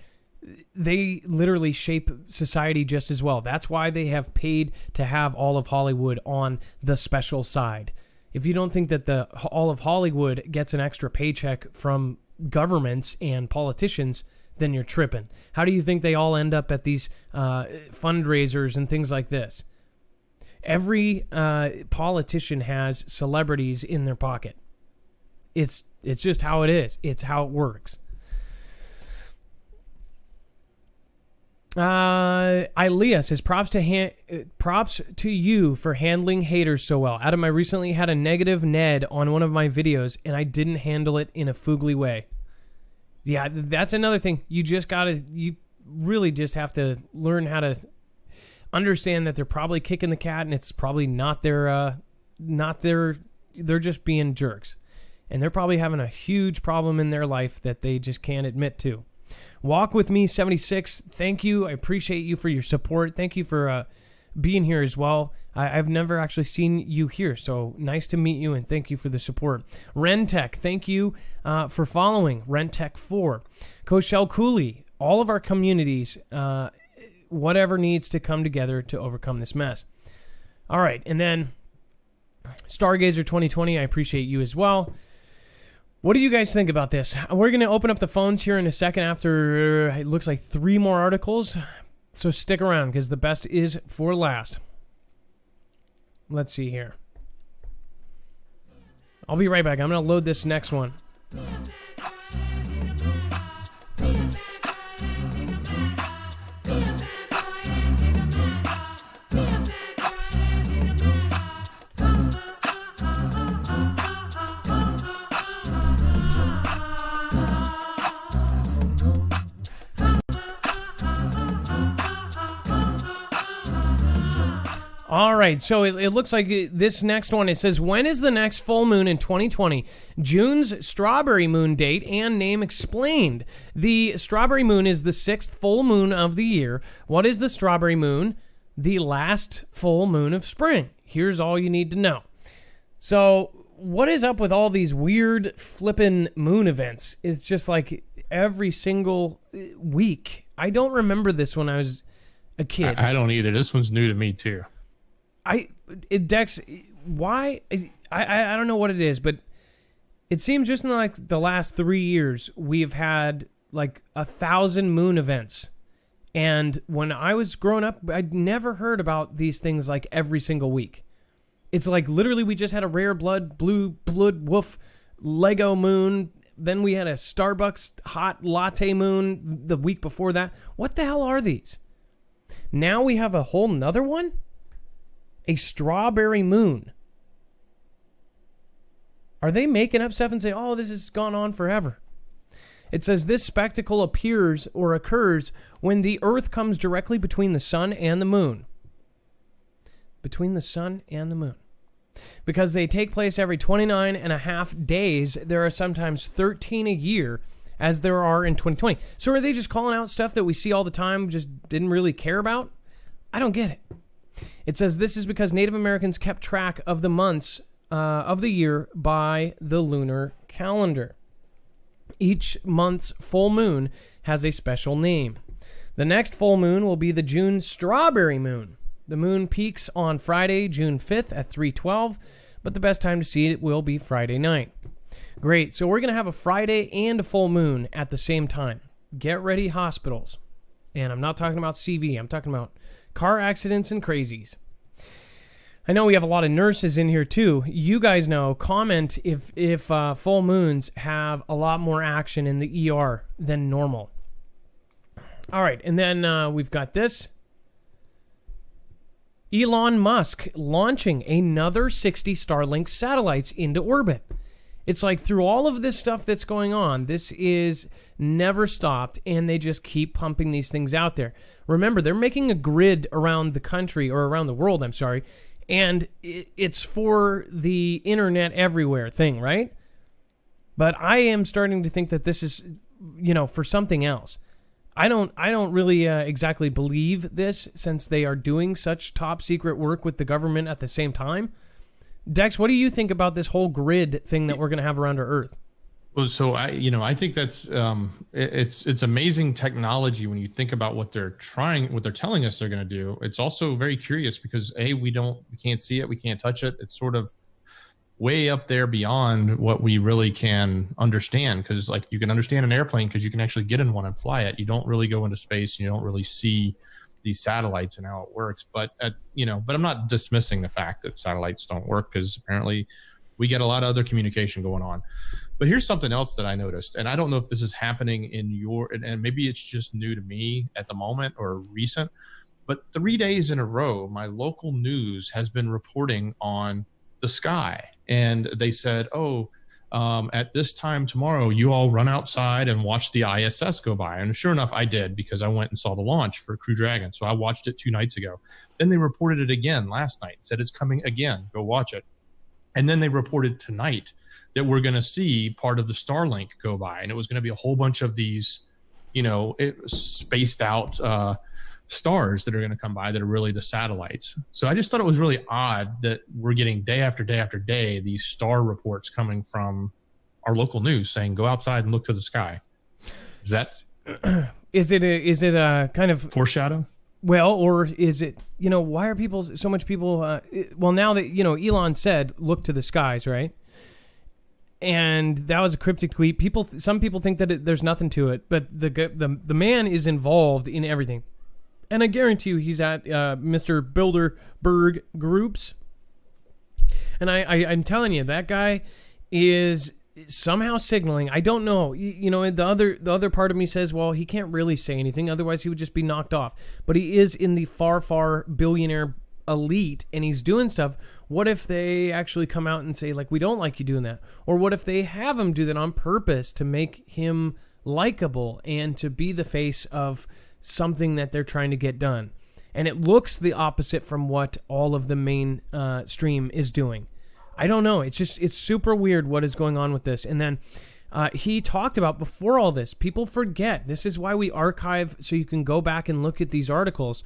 they literally shape society just as well. That's why they have paid to have all of Hollywood on the special side. If you don't think that all of Hollywood gets an extra paycheck from governments and politicians, then you're tripping. How do you think they all end up at these fundraisers and things like this? Every politician has celebrities in their pocket. It's just how it is. It's how it works. Ilea says, props to you for handling haters so well. Adam, I recently had a negative Ned on one of my videos, and I didn't handle it in a foogly way. Yeah, that's another thing. You really just have to learn how to understand that they're probably kicking the cat, and it's probably not their, they're just being jerks. And they're probably having a huge problem in their life that they just can't admit to. Walk with me 76. Thank you. I appreciate you for your support. Thank you for being here as well. I've never actually seen you here, so nice to meet you, and thank you for the support. Rentech, thank you for following. Rentech 4. Koshel Cooley, all of our communities, whatever needs to come together to overcome this mess. All right, and then Stargazer 2020, I appreciate you as well. What do you guys think about this? We're going to open up the phones here in a second after it looks like 3 more articles. So stick around because the best is for last. Let's see here. I'll be right back. I'm going to load this next one. All right, so it looks like this next one, it says, when is the next full moon in 2020? June's strawberry moon date and name explained. The strawberry moon is the 6th full moon of the year. What is the strawberry moon? The last full moon of spring. Here's all you need to know. So what is up with all these weird flippin' moon events? It's just like every single week. I don't remember this when I was a kid. I don't either. This one's new to me, too. Dex, why? I don't know what it is, but it seems just in like the last 3 years, we've had like 1,000 moon events. And when I was growing up, I'd never heard about these things like every single week. It's like literally we just had a rare blood, blue blood wolf, Lego moon. Then we had a Starbucks hot latte moon the week before that. What the hell are these? Now we have a whole nother one? A strawberry moon. Are they making up stuff and say, oh, this has gone on forever? It says this spectacle appears or occurs when the Earth comes directly between the sun and the moon. Between the sun and the moon. Because they take place every 29 and a half days, there are sometimes 13 a year, as there are in 2020. So are they just calling out stuff that we see all the time, just didn't really care about? I don't get it. It says this is because Native Americans kept track of the months of the year by the lunar calendar. Each month's full moon has a special name. The next full moon will be the June strawberry moon. The moon peaks on Friday, June 5th at 3:12, but the best time to see it will be Friday night. Great, so we're going to have a Friday and a full moon at the same time. Get ready, hospitals. And I'm not talking about CV, I'm talking about car accidents and crazies. I know we have a lot of nurses in here too. You guys know, comment if full moons have a lot more action in the ER than normal. All right, and then we've got this. Elon Musk launching another 60 Starlink satellites into orbit. It's like through all of this stuff that's going on, this is never stopped, and they just keep pumping these things out there. Remember, they're making a grid around the country, or around the world, I'm sorry, and it's for the internet everywhere thing, right? But I am starting to think that this is, for something else. I don't really exactly believe this, since they are doing such top secret work with the government at the same time. Dex, what do you think about this whole grid thing that we're going to have around our Earth? Well, so I think that's it's amazing technology when you think about what they're telling us they're going to do. It's also very curious because we can't see it, we can't touch it. It's sort of way up there beyond what we really can understand. Because like you can understand an airplane because you can actually get in one and fly it. You don't really go into space. You don't really see these satellites and how it works. But but I'm not dismissing the fact that satellites don't work, because apparently we get a lot of other communication going on. But here's something else that I noticed, and I don't know if this is happening and maybe it's just new to me at the moment or recent, but 3 days in a row, my local news has been reporting on the sky. And they said, at this time tomorrow, you all run outside and watch the ISS go by. And sure enough, I did, because I went and saw the launch for Crew Dragon. So I watched it 2 nights ago. Then they reported it again last night, said it's coming again. Go watch it. And then they reported tonight that we're going to see part of the Starlink go by. And it was going to be a whole bunch of these, spaced out stars that are going to come by that are really the satellites. So I just thought it was really odd that we're getting day after day after day these star reports coming from our local news saying go outside and look to the sky. Is that is it a kind of foreshadow? Well, or is it, why are so much people now that Elon said look to the skies, right? And that was a cryptic tweet. Some people think that there's nothing to it, but the man is involved in everything. And I guarantee you he's at Mr. Bilderberg Groups. And I'm telling you, that guy is somehow signaling. I don't know. The other part of me says, well, he can't really say anything. Otherwise, he would just be knocked off. But he is in the far, far billionaire elite, and he's doing stuff. What if they actually come out and say, like, we don't like you doing that? Or what if they have him do that on purpose to make him likable and to be the face of something that they're trying to get done? And it looks the opposite from what all of the main stream is doing. I don't know. It's super weird what is going on with this. And then he talked about before all this, people forget. This is why we archive, so you can go back and look at these articles.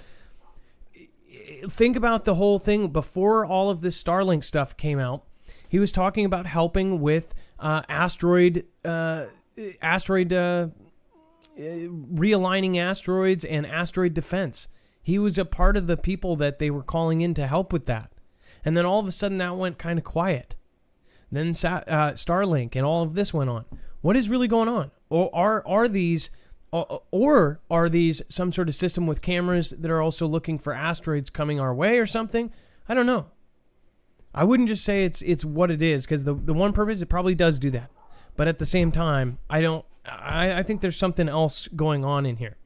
Think about the whole thing before all of this Starlink stuff came out. He was talking about helping with asteroid realigning asteroids and asteroid defense. He was a part of the people that they were calling in to help with that. And then all of a sudden that went kind of quiet. Then Starlink and all of this went on. What is really going on? Or are these some sort of system with cameras that are also looking for asteroids coming our way or something? I don't know. I wouldn't just say it's what it is, because the one purpose, it probably does do that. But at the same time, I think there's something else going on in here.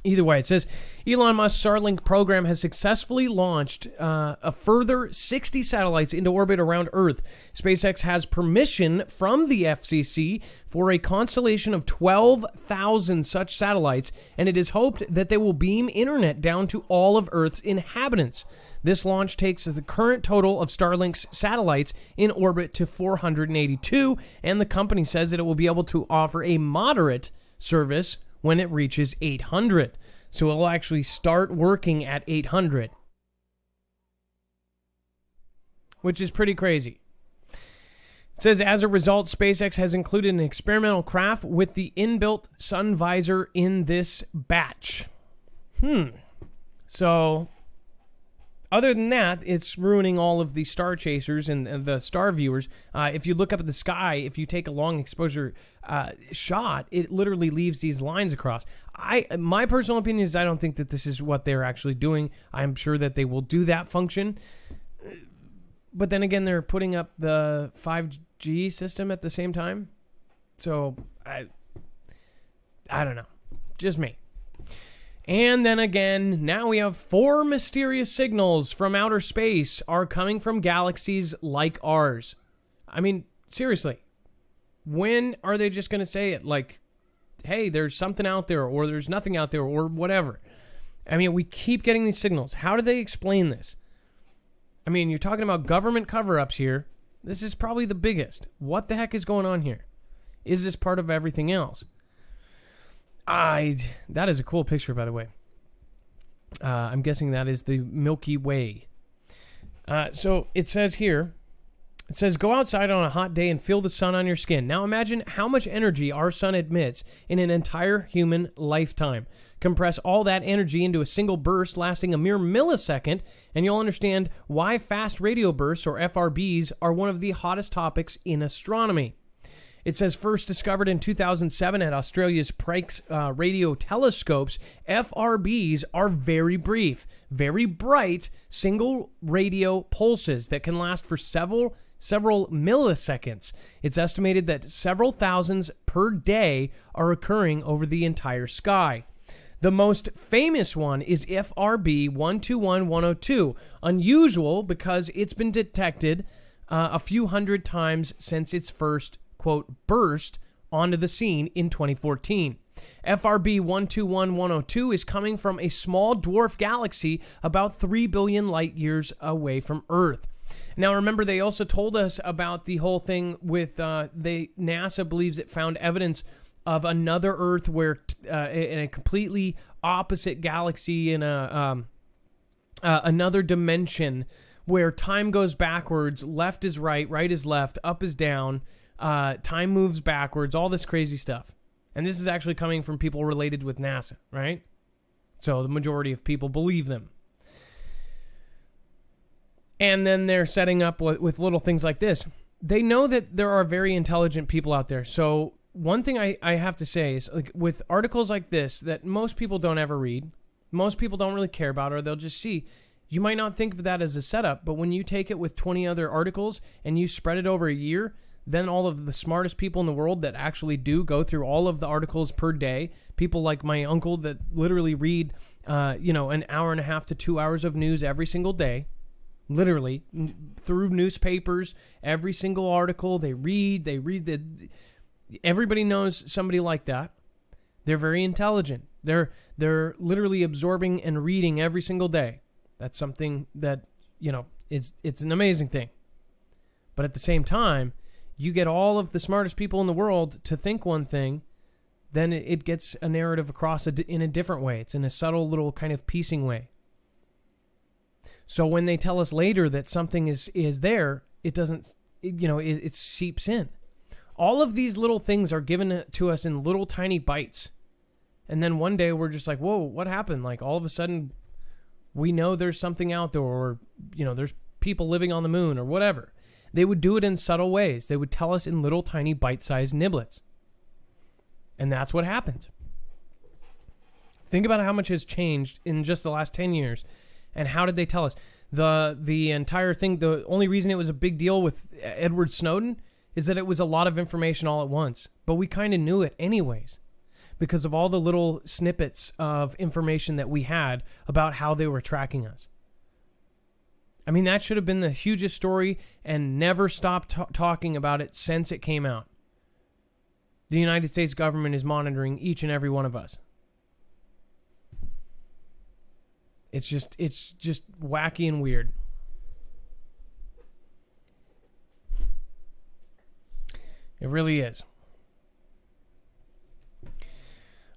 Either way, it says, Elon Musk's Starlink program has successfully launched a further 60 satellites into orbit around Earth. SpaceX has permission from the FCC for a constellation of 12,000 such satellites, and it is hoped that they will beam internet down to all of Earth's inhabitants. This launch takes the current total of Starlink's satellites in orbit to 482, and the company says that it will be able to offer a moderate service when it reaches 800. So it will actually start working at 800, which is pretty crazy. It says, as a result, SpaceX has included an experimental craft with the inbuilt sun visor in this batch. So, other than that, it's ruining all of the star chasers and the star viewers. If you look up at the sky, if you take a long exposure shot, it literally leaves these lines across. My personal opinion is I don't think that this is what they're actually doing. I'm sure that they will do that function. But then again, they're putting up the 5G system at the same time. So, I don't know. Just me. And then again, now we have 4 mysterious signals from outer space are coming from galaxies like ours. I mean, seriously, when are they just going to say it? Like, hey, there's something out there, or there's nothing out there, or whatever. I mean, we keep getting these signals. How do they explain this? I mean, you're talking about government cover-ups here. This is probably the biggest. What the heck is going on here? Is this part of everything else? That is a cool picture, by the way. I'm guessing that is the Milky Way. So it says here, go outside on a hot day and feel the sun on your skin. Now imagine how much energy our sun emits in an entire human lifetime. Compress all that energy into a single burst lasting a mere millisecond, and you'll understand why fast radio bursts, or FRBs, are one of the hottest topics in astronomy. It says first discovered in 2007 at Australia's Pikes radio telescopes, FRBs are very brief, very bright, single radio pulses that can last for several milliseconds. It's estimated that several thousands per day are occurring over the entire sky. The most famous one is FRB 121102, unusual because it's been detected a few hundred times since its first, quote, burst onto the scene in 2014. FRB 121102 is coming from a small dwarf galaxy about 3 billion light years away from Earth. Now, remember, they also told us about the whole thing with NASA believes it found evidence of another Earth where in a completely opposite galaxy in another dimension where time goes backwards, left is right, right is left, up is down, time moves backwards, all this crazy stuff. And this is actually coming from people related with NASA, right? So the majority of people believe them. And then they're setting up with little things like this. They know that there are very intelligent people out there. So one thing I have to say is, like, with articles like this that most people don't ever read, most people don't really care about, or they'll just see, you might not think of that as a setup, but when you take it with 20 other articles and you spread it over a year, then all of the smartest people in the world that actually do go through all of the articles per day, people like my uncle that literally read, an hour and a half to 2 hours of news every single day, literally through newspapers, every single article they read. Everybody knows somebody like that. They're very intelligent. They're literally absorbing and reading every single day. That's something that, it's an amazing thing. But at the same time, you get all of the smartest people in the world to think one thing, then it gets a narrative across in a different way. It's in a subtle little kind of piecing way. So when they tell us later that something is there, it doesn't, it seeps in. All of these little things are given to us in little tiny bites. And then one day we're just like, whoa, what happened? Like all of a sudden we know there's something out there, or, there's people living on the moon or whatever. They would do it in subtle ways. They would tell us in little tiny bite-sized niblets. And that's what happens. Think about how much has changed in just the last 10 years. And how did they tell us? The entire thing, the only reason it was a big deal with Edward Snowden is that it was a lot of information all at once. But we kind of knew it anyways, because of all the little snippets of information that we had about how they were tracking us. I mean, that should have been the hugest story and never stopped talking about it since it came out. The United States government is monitoring each and every one of us. It's just wacky and weird. It really is.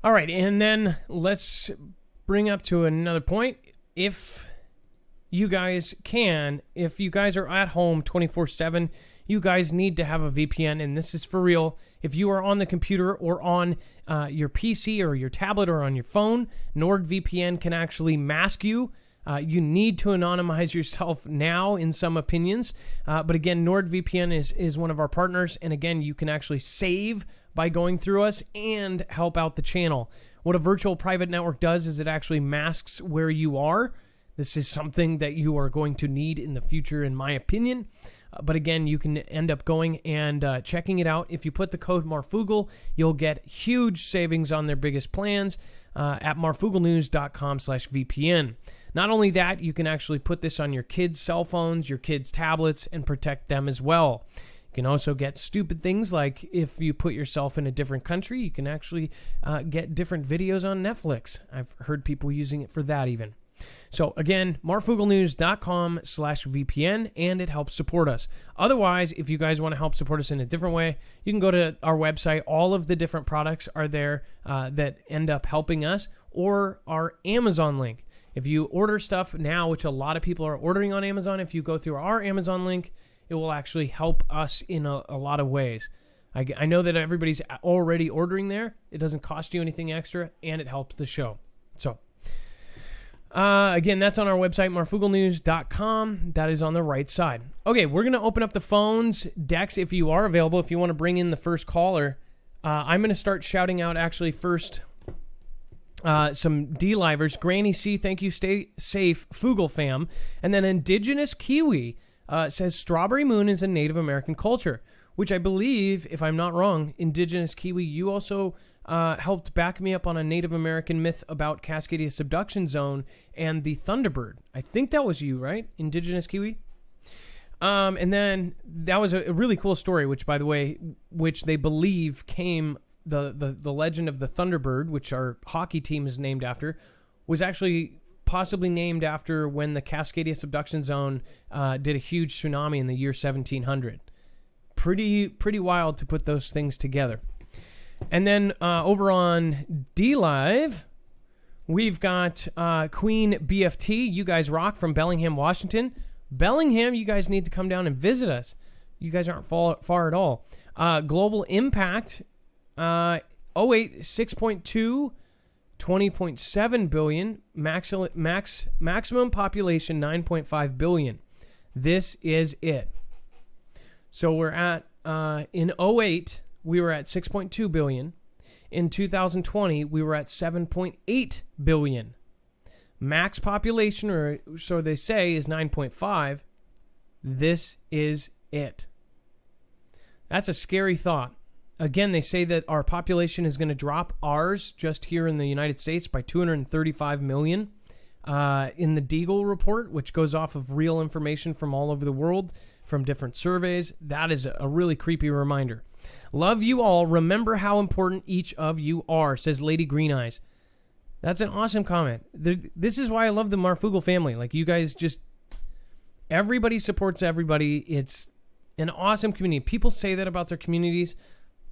All right, and then let's bring up to another point. If you guys are at home 24/7, you guys need to have a VPN, and this is for real. If you are on the computer or on your PC or your tablet or on your phone, NordVPN can actually mask you. You need to anonymize yourself now in some opinions. But again, NordVPN is one of our partners. And again, you can actually save by going through us and help out the channel. What a virtual private network does is it actually masks where you are. This is something that you are going to need in the future, in my opinion. But again, you can end up going and checking it out. If you put the code Marfoogle, you'll get huge savings on their biggest plans at marfooglenews.com/VPN. Not only that, you can actually put this on your kids' cell phones, your kids' tablets, and protect them as well. You can also get stupid things like if you put yourself in a different country, you can actually get different videos on Netflix. I've heard people using it for that even. So again, marfooglenews.com/VPN, and it helps support us. Otherwise, if you guys want to help support us in a different way, you can go to our website. All of the different products are there that end up helping us, or our Amazon link. If you order stuff now, which a lot of people are ordering on Amazon, if you go through our Amazon link, it will actually help us in a lot of ways. I know that everybody's already ordering there. It doesn't cost you anything extra, and it helps the show. So, again, that's on our website, marfooglenews.com. That is on the right side. Okay, we're going to open up the phones. Dex, if you are available, if you want to bring in the first caller, I'm going to start shouting out actually first some D-livers. Granny C, thank you, stay safe, Foogle fam. And then Indigenous Kiwi says Strawberry Moon is a Native American culture, which I believe, if I'm not wrong, Indigenous Kiwi, you also helped back me up on a Native American myth about Cascadia Subduction Zone and the Thunderbird. I think that was you, right? Indigenous Kiwi? And then that was a really cool story, which, by the way, which they believe came, the legend of the Thunderbird, which our hockey team is named after, was actually possibly named after when the Cascadia Subduction Zone did a huge tsunami in the year 1700. Pretty wild to put those things together. And then over on D-Live, we've got Queen BFT. You guys rock from Bellingham, Washington. Bellingham, you guys need to come down and visit us. You guys aren't far at all. Global Impact, 08, 6.2, 20.7 billion. Maximum population, 9.5 billion. This is it. So we're at, in 08, we were at 6.2 billion. In 2020, we were at 7.8 billion. Max population, or so they say, is 9.5. This is it. That's a scary thought. Again, they say that our population is going to drop, ours, just here in the United States, by 235 million. In the Deagle report, which goes off of real information from all over the world, from different surveys, that is a really creepy reminder. Love you all. Remember how important each of you are, says Lady Green Eyes. That's an awesome comment. This is why I love the Marfoogle family. Like, you guys just, everybody supports everybody. It's an awesome community. People say that about their communities,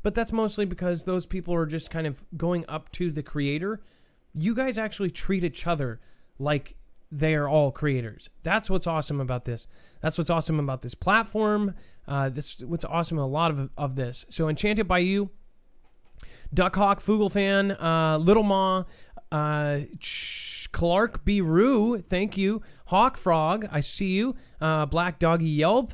but that's mostly because those people are just kind of going up to the creator. You guys actually treat each other like they are all creators. That's what's awesome about this. That's what's awesome about this platform. What's awesome a lot of this. So Enchanted by You, Duckhawk, Foogle fan, Little Ma, Clark B. Roo, thank you. Hawk Frog, I see you. Black Doggy Yelp,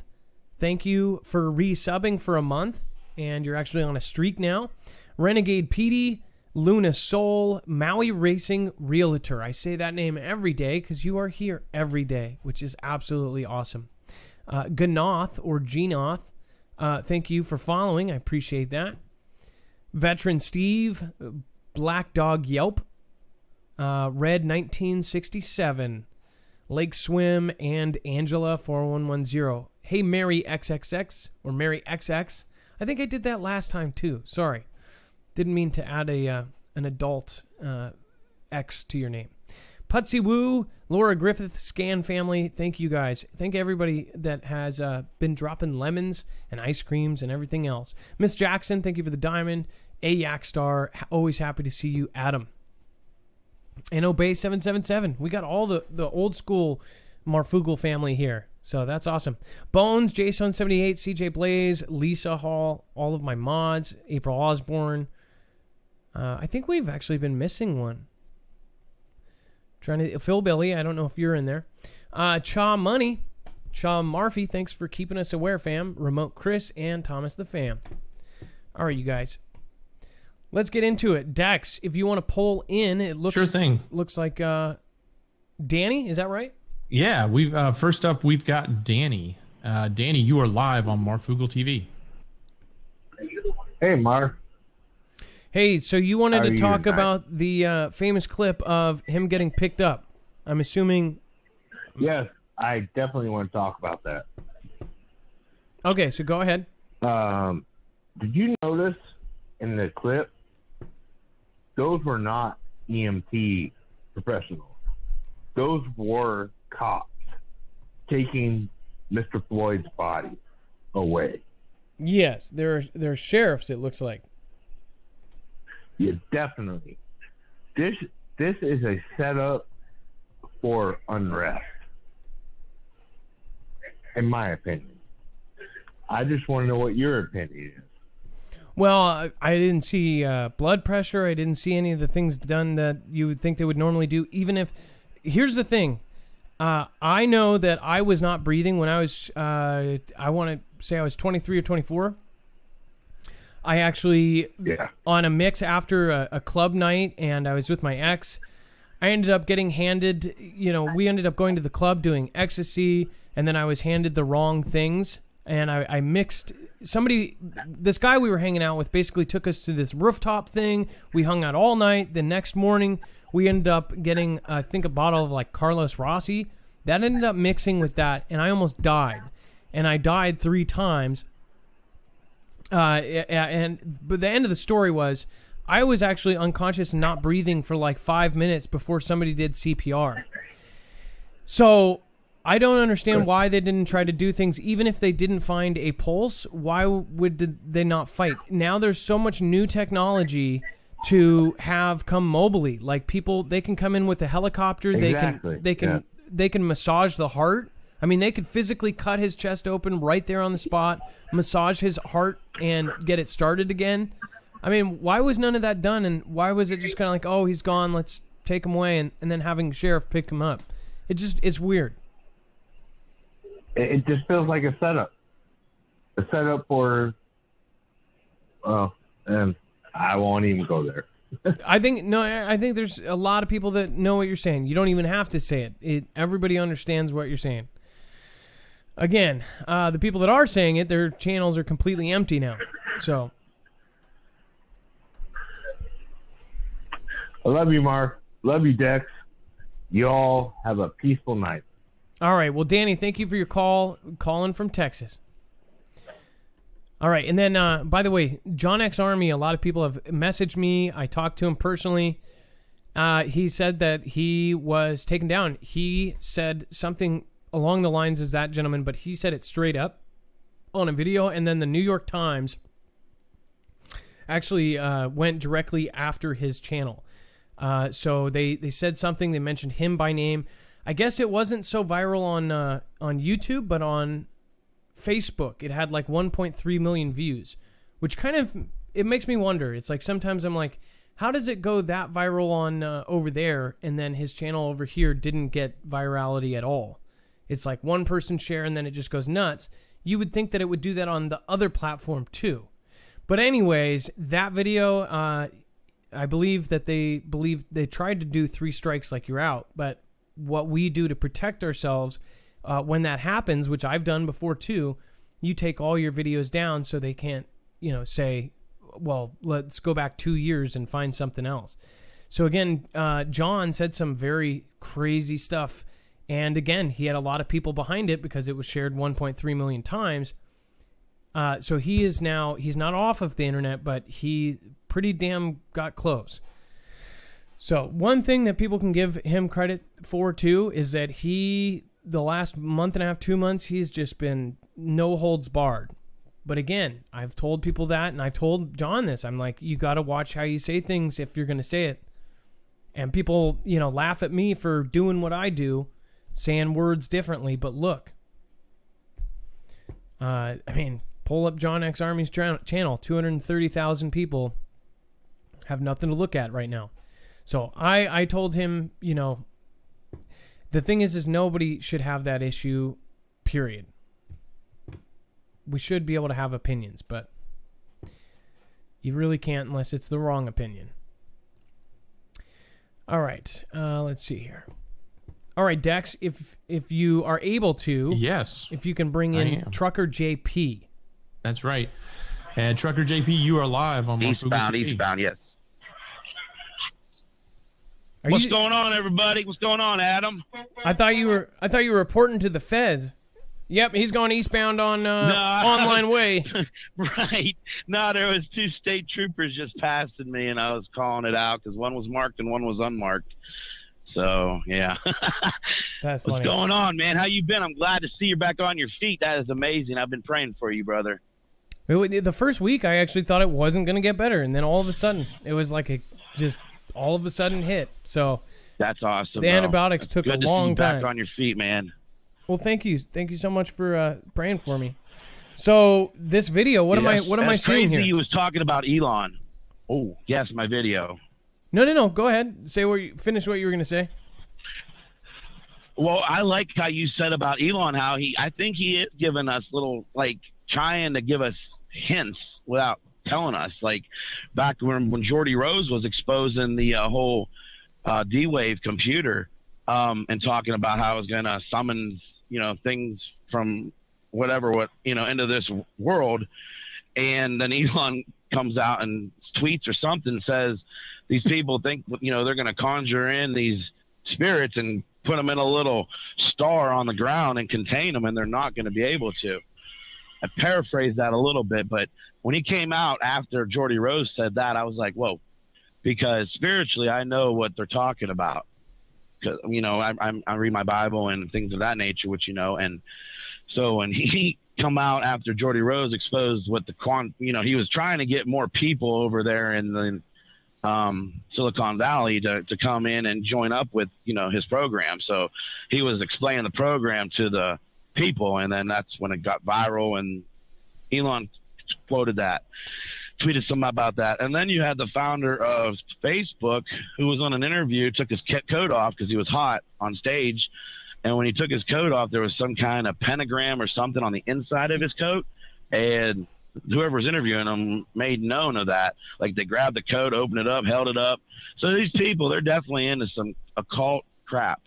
thank you for resubbing for a month, and you're actually on a streak now. Renegade Petey, Luna Soul, Maui Racing Realtor. I say that name every day because you are here every day, which is absolutely awesome. Ganoth or Genoth, thank you for following. I appreciate that. Veteran Steve, Black Dog Yelp, Red 1967, Lake Swim, and Angela 4110. Hey, Mary XXX or Mary XX. I think I did that last time too. Sorry. Didn't mean to add an adult X to your name. Putsy Woo, Laura Griffith, Scan Family, thank you guys. Thank everybody that has been dropping lemons and ice creams and everything else. Miss Jackson, thank you for the diamond. A Yak Star, always happy to see you. Adam. And Obey 777. We got all the old school Marfoogle family here. So that's awesome. Bones, Jason78, CJ Blaze, Lisa Hall, all of my mods, April Osborne. I think we've actually been missing one. Phil Billy, I don't know if you're in there. Cha Money, Cha Marfy, thanks for keeping us aware, fam. Remote Chris and Thomas the fam. All right, you guys. Let's get into it. Dex, if you want to pull in, it looks, sure thing. Looks like Danny, is that right? Yeah, we've first up we've got Danny. Danny, you are live on Marfoogle TV. Hey, Mark. Hey, so you wanted to talk tonight? about the famous clip of him getting picked up. I'm assuming... Yes, I definitely want to talk about that. Okay, so go ahead. Did you notice in the clip, those were not EMT professionals. Those were cops taking Mr. Floyd's body away. Yes, they're sheriffs, it looks like. Yeah, definitely. This is a setup for unrest, in my opinion. I just want to know what your opinion is. Well, I didn't see blood pressure. I didn't see any of the things done that you would think they would normally do. Even if, here's the thing, I know that I was not breathing when I was, I want to say I was 23 or 24. I actually, on a mix after a club night, and I was with my ex, I ended up getting handed, we ended up going to the club doing ecstasy, and then I was handed the wrong things, and I mixed, this guy we were hanging out with basically took us to this rooftop thing. We hung out all night. The next morning, we ended up getting, I think, a bottle of like Carlos Rossi. That ended up mixing with that, and I almost died. And I died 3 times. But the end of the story was I was actually unconscious and not breathing for like 5 minutes before somebody did CPR. So I don't understand why they didn't try to do things. Even if they didn't find a pulse, why would they not fight? Now there's so much new technology to have come mobily. Like people, they can come in with a helicopter. Exactly. They can massage the heart. I mean, they could physically cut his chest open right there on the spot, massage his heart, and get it started again. I mean, why was none of that done? And why was it just kind of like, oh, he's gone, let's take him away, and then having sheriff pick him up? It's weird. It just feels like a setup. A setup for, and I won't even go there. I think there's a lot of people that know what you're saying. You don't even have to say it. Everybody understands what you're saying. Again, the people that are saying it, their channels are completely empty now. So, I love you, Mark. Love you, Dex. You all have a peaceful night. All right. Well, Danny, thank you for your call. Calling from Texas. All right. And then, by the way, John X Army, a lot of people have messaged me. I talked to him personally. He said that he was taken down. He said something along the lines as that gentleman, but he said it straight up on a video. And then the New York Times actually went directly after his channel. So they said something. They mentioned him by name. I guess it wasn't so viral on YouTube, but on Facebook, it had like 1.3 million views, which kind of, it makes me wonder. It's like sometimes I'm like, how does it go that viral on over there, and then his channel over here didn't get virality at all? It's like one person share, and then it just goes nuts. You would think that it would do that on the other platform too. But anyways, that video, I believe that they tried to do 3 strikes like you're out, but what we do to protect ourselves when that happens, which I've done before too, you take all your videos down so they can't, say, well, let's go back 2 years and find something else. So again, John said some very crazy stuff. And again, he had a lot of people behind it because it was shared 1.3 million times. So he's not off of the internet, but he pretty damn got close. So one thing that people can give him credit for too is that the last month and a half, 2 months, he's just been no holds barred. But again, I've told people that, and I've told John this. I'm like, you got to watch how you say things if you're going to say it. And people, laugh at me for doing what I do, saying words differently. But look, pull up John X Army's channel. 230,000 people have nothing to look at right now. So I told him, the thing is nobody should have that issue, period. We should be able to have opinions, but you really can't unless it's the wrong opinion. All right, let's see here. All right, Dex, if you are able to, yes, if you can bring in Trucker JP. That's right. And Trucker JP, you are live on Marfoogle TV. Eastbound, yes. What's going on, everybody? What's going on, Adam? I thought you were reporting to the feds. Yep, he's going eastbound on Online Way. Right. No, there was 2 state troopers just passing me, and I was calling it out because one was marked and one was unmarked. So, yeah. That's funny. What's going on, man? How you been? I'm glad to see you're back on your feet. That is amazing. I've been praying for you, brother. The first week, I actually thought it wasn't going to get better, and then all of a sudden, it was like all of a sudden hit. So that's awesome. The antibiotics took a long time. Back on your feet, man. Well, thank you so much for praying for me. So this video, what am I seeing here? He was talking about Elon. Oh, yes, my video. No. Go ahead. Finish what you were going to say. Well, I like how you said about Elon, I think he is giving us trying to give us hints without telling us. Like back when Jordy Rose was exposing the whole D-Wave computer and talking about how it was going to summon, things from into this world. And then Elon comes out and tweets or something, says these people think, they're going to conjure in these spirits and put them in a little star on the ground and contain them, and they're not going to be able to. I paraphrased that a little bit, but when he came out after Jordy Rose said that, I was like, whoa, because spiritually I know what they're talking about. Because, I read my Bible and things of that nature, which, and so when he come out after Jordy Rose exposed what he was trying to get more people over there in the Silicon Valley to come in and join up with, his program. So he was explaining the program to the people, and then that's when it got viral, and Elon quoted that, tweeted something about that. And then you had the founder of Facebook who was on an interview, took his coat off because he was hot on stage. And when he took his coat off, there was some kind of pentagram or something on the inside of his coat. And whoever was interviewing him made known of that. Like they grabbed the coat, opened it up, held it up. So these people, they're definitely into some occult crap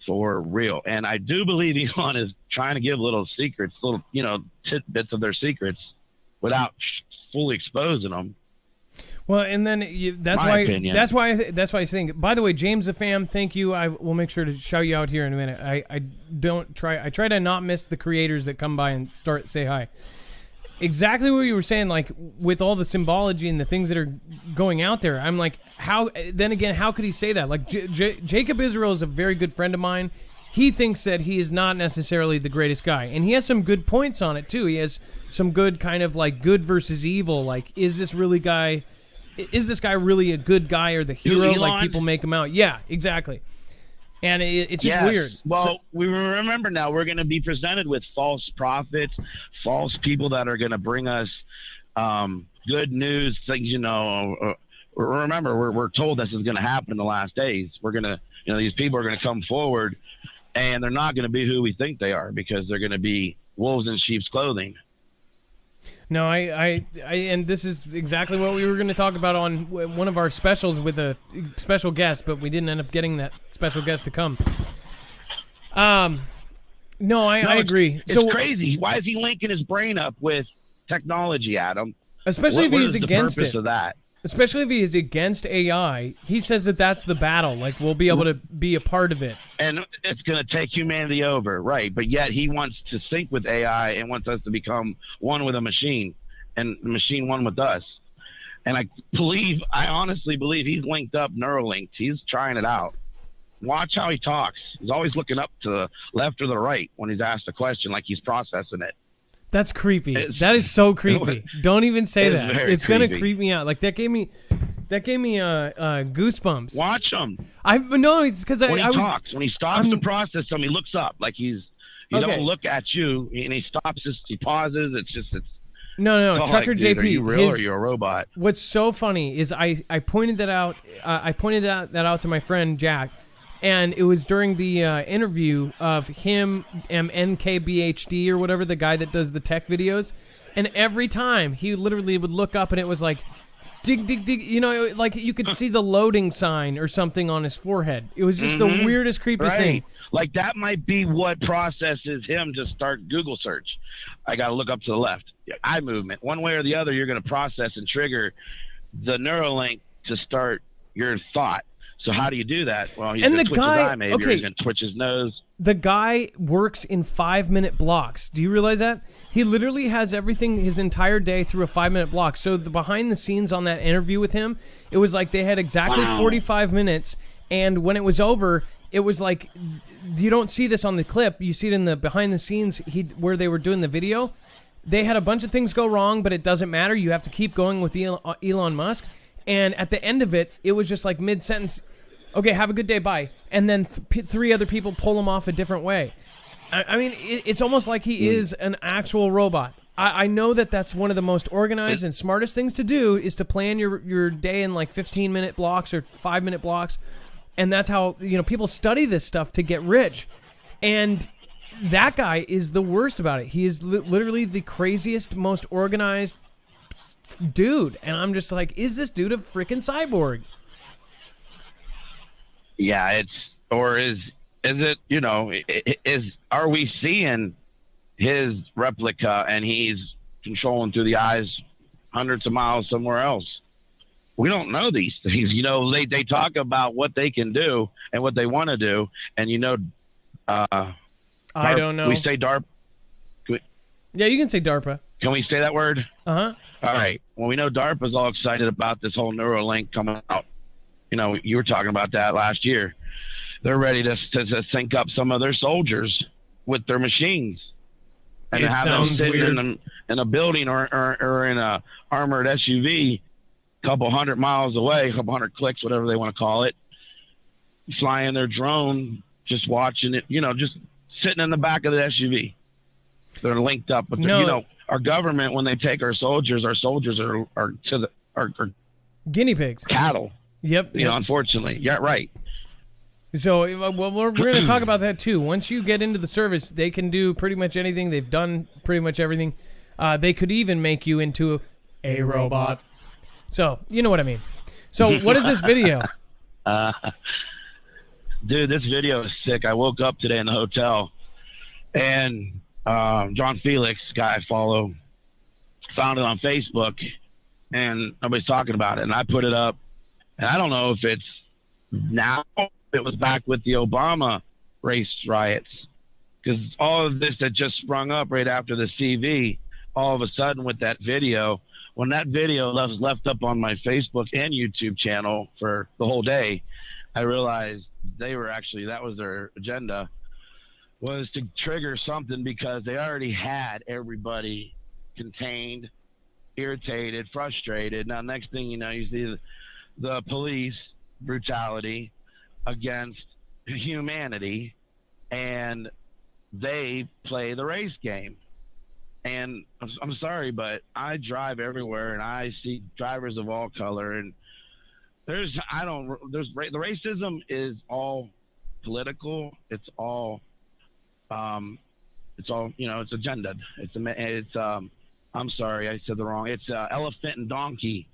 for real. And I do believe Elon is trying to give little secrets, little, tidbits of their secrets without fully exposing them. Well, and then that's why I think. By the way, James the Fam, thank you. I will make sure to shout you out here in a minute. I try to not miss the creators that come by and say hi. Exactly what you were saying, like with all the symbology and the things that are going out there. I'm like, how could he say that? Like Jacob Israel is a very good friend of mine. He thinks that he is not necessarily the greatest guy, and he has some good points on it too. He has some good kind of like good versus evil. Like, is this guy really a good guy or the hero? Like people make him out. Yeah, exactly. And it's just weird. Well, we remember now we're going to be presented with false prophets, false people that are going to bring us good news, things, remember, we're told this is going to happen in the last days. We're going to, these people are going to come forward, and they're not going to be who we think they are because they're going to be wolves in sheep's clothing. No, and this is exactly what we were going to talk about on one of our specials with a special guest, but we didn't end up getting that special guest to come. No, I agree. It's crazy. Why is he linking his brain up with technology, Adam? Especially if he's against it. Of that? Especially if he is against AI, he says that that's the battle. Like, we'll be able to be a part of it. And it's going to take humanity over, right? But yet he wants to sync with AI and wants us to become one with a machine and the machine one with us. And I honestly believe he's linked up Neuralinked. He's trying it out. Watch how he talks. He's always looking up to the left or the right when he's asked a question, like he's processing it. That's creepy. That is so creepy. Don't even say that. It's gonna creep me out. Like that gave me goosebumps. Watch him. It's because when he stops to process something, he looks up like he don't look at you, and he stops. He pauses. It's no. Trucker JP, are you real or are you a robot? What's so funny is I pointed that out. I pointed that out to my friend Jack. And it was during the interview of him, NKBHD or whatever, the guy that does the tech videos. And every time he literally would look up and it was like, dig, dig, dig. You know, like you could see the loading sign or something on his forehead. It was just the weirdest, creepiest thing. Like that might be what processes him to start Google search. I got to look up to the left. Eye movement. One way or the other, you're going to process and trigger the Neuralink to start your thought. So how do you do that? Well, he's going to twitch his eye maybe, or he's going to twitch his nose. The guy works in 5-minute blocks. Do you realize that? He literally has everything his entire day through a 5-minute block. So the behind the scenes on that interview with him, it was like they had exactly 45 minutes. And when it was over, it was like, you don't see this on the clip. You see it in the behind the scenes where they were doing the video. They had a bunch of things go wrong, but it doesn't matter. You have to keep going with Elon Musk. And at the end of it, it was just like mid-sentence, okay, have a good day, bye. And then 3 other people pull him off a different way. I mean, it's almost like he is an actual robot. I know that's one of the most organized and smartest things to do is to plan your day in like 15-minute blocks or 5-minute blocks. And that's how, people study this stuff to get rich. And that guy is the worst about it. He is literally the craziest, most organized dude. And I'm just like, is this dude a freaking cyborg? Yeah, is it, are we seeing his replica and he's controlling through the eyes hundreds of miles somewhere else? We don't know these things. They talk about what they can do and what they want to do. And, I don't know. Can we say DARPA? Yeah, you can say DARPA. Can we say that word? Uh-huh. All right. Well, we know DARPA's all excited about this whole Neuralink coming out. You were talking about that last year. They're ready to sync up some of their soldiers with their machines and have them sitting in a building or in a armored SUV a couple hundred miles away, a couple hundred clicks, whatever they want to call it, flying their drone, just watching it, just sitting in the back of the SUV. They're linked up. But, our government, when they take our soldiers are guinea pigs. Cattle. Yep. Unfortunately. Yeah, right. So we're going to talk about that too. Once you get into the service, they can do pretty much anything. They've done pretty much everything. They could even make you into a robot. So you know what I mean. So what is this video? Dude, this video is sick. I woke up today in the hotel, and John Felix, guy I follow, found it on Facebook, and nobody's talking about it. And I put it up. And I don't know if it's now, it was back with the Obama race riots, because all of this that just sprung up right after the CV, all of a sudden with that video, when that video was left up on my Facebook and YouTube channel for the whole day, I realized that was their agenda, was to trigger something, because they already had everybody contained, irritated, frustrated. Now, next thing you know, you see the police brutality against humanity, and they play the race game. And I'm sorry, but I drive everywhere and I see drivers of all color, and the racism is all political. It's all it's agendaed. I'm sorry, I said the wrong. It's elephant and donkey.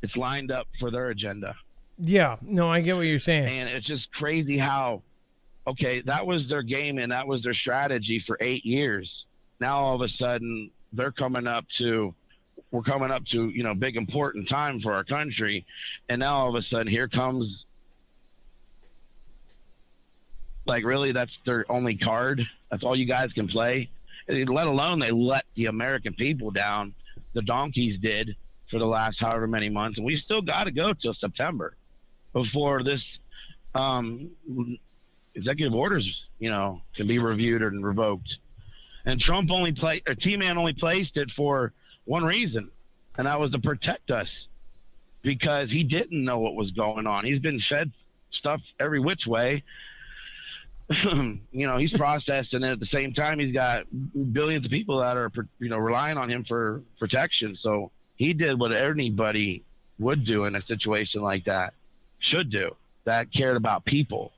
It's lined up for their agenda. Yeah, no, I get what you're saying. And it's just crazy how, okay, that was their game and that was their strategy for 8 years. Now all of a sudden we're coming up to, big important time for our country. And now all of a sudden here comes, like, really, that's their only card? That's all you guys can play? Let alone they let the American people down. The donkeys did for the last however many months, and we still got to go till September before this executive orders, can be reviewed and revoked. And Trump T-Man only placed it for one reason, and that was to protect us, because he didn't know what was going on. He's been fed stuff every which way. He's processed, and at the same time, he's got billions of people that are, relying on him for protection. So he did what anybody would do in a situation like that, should do, that cared about people.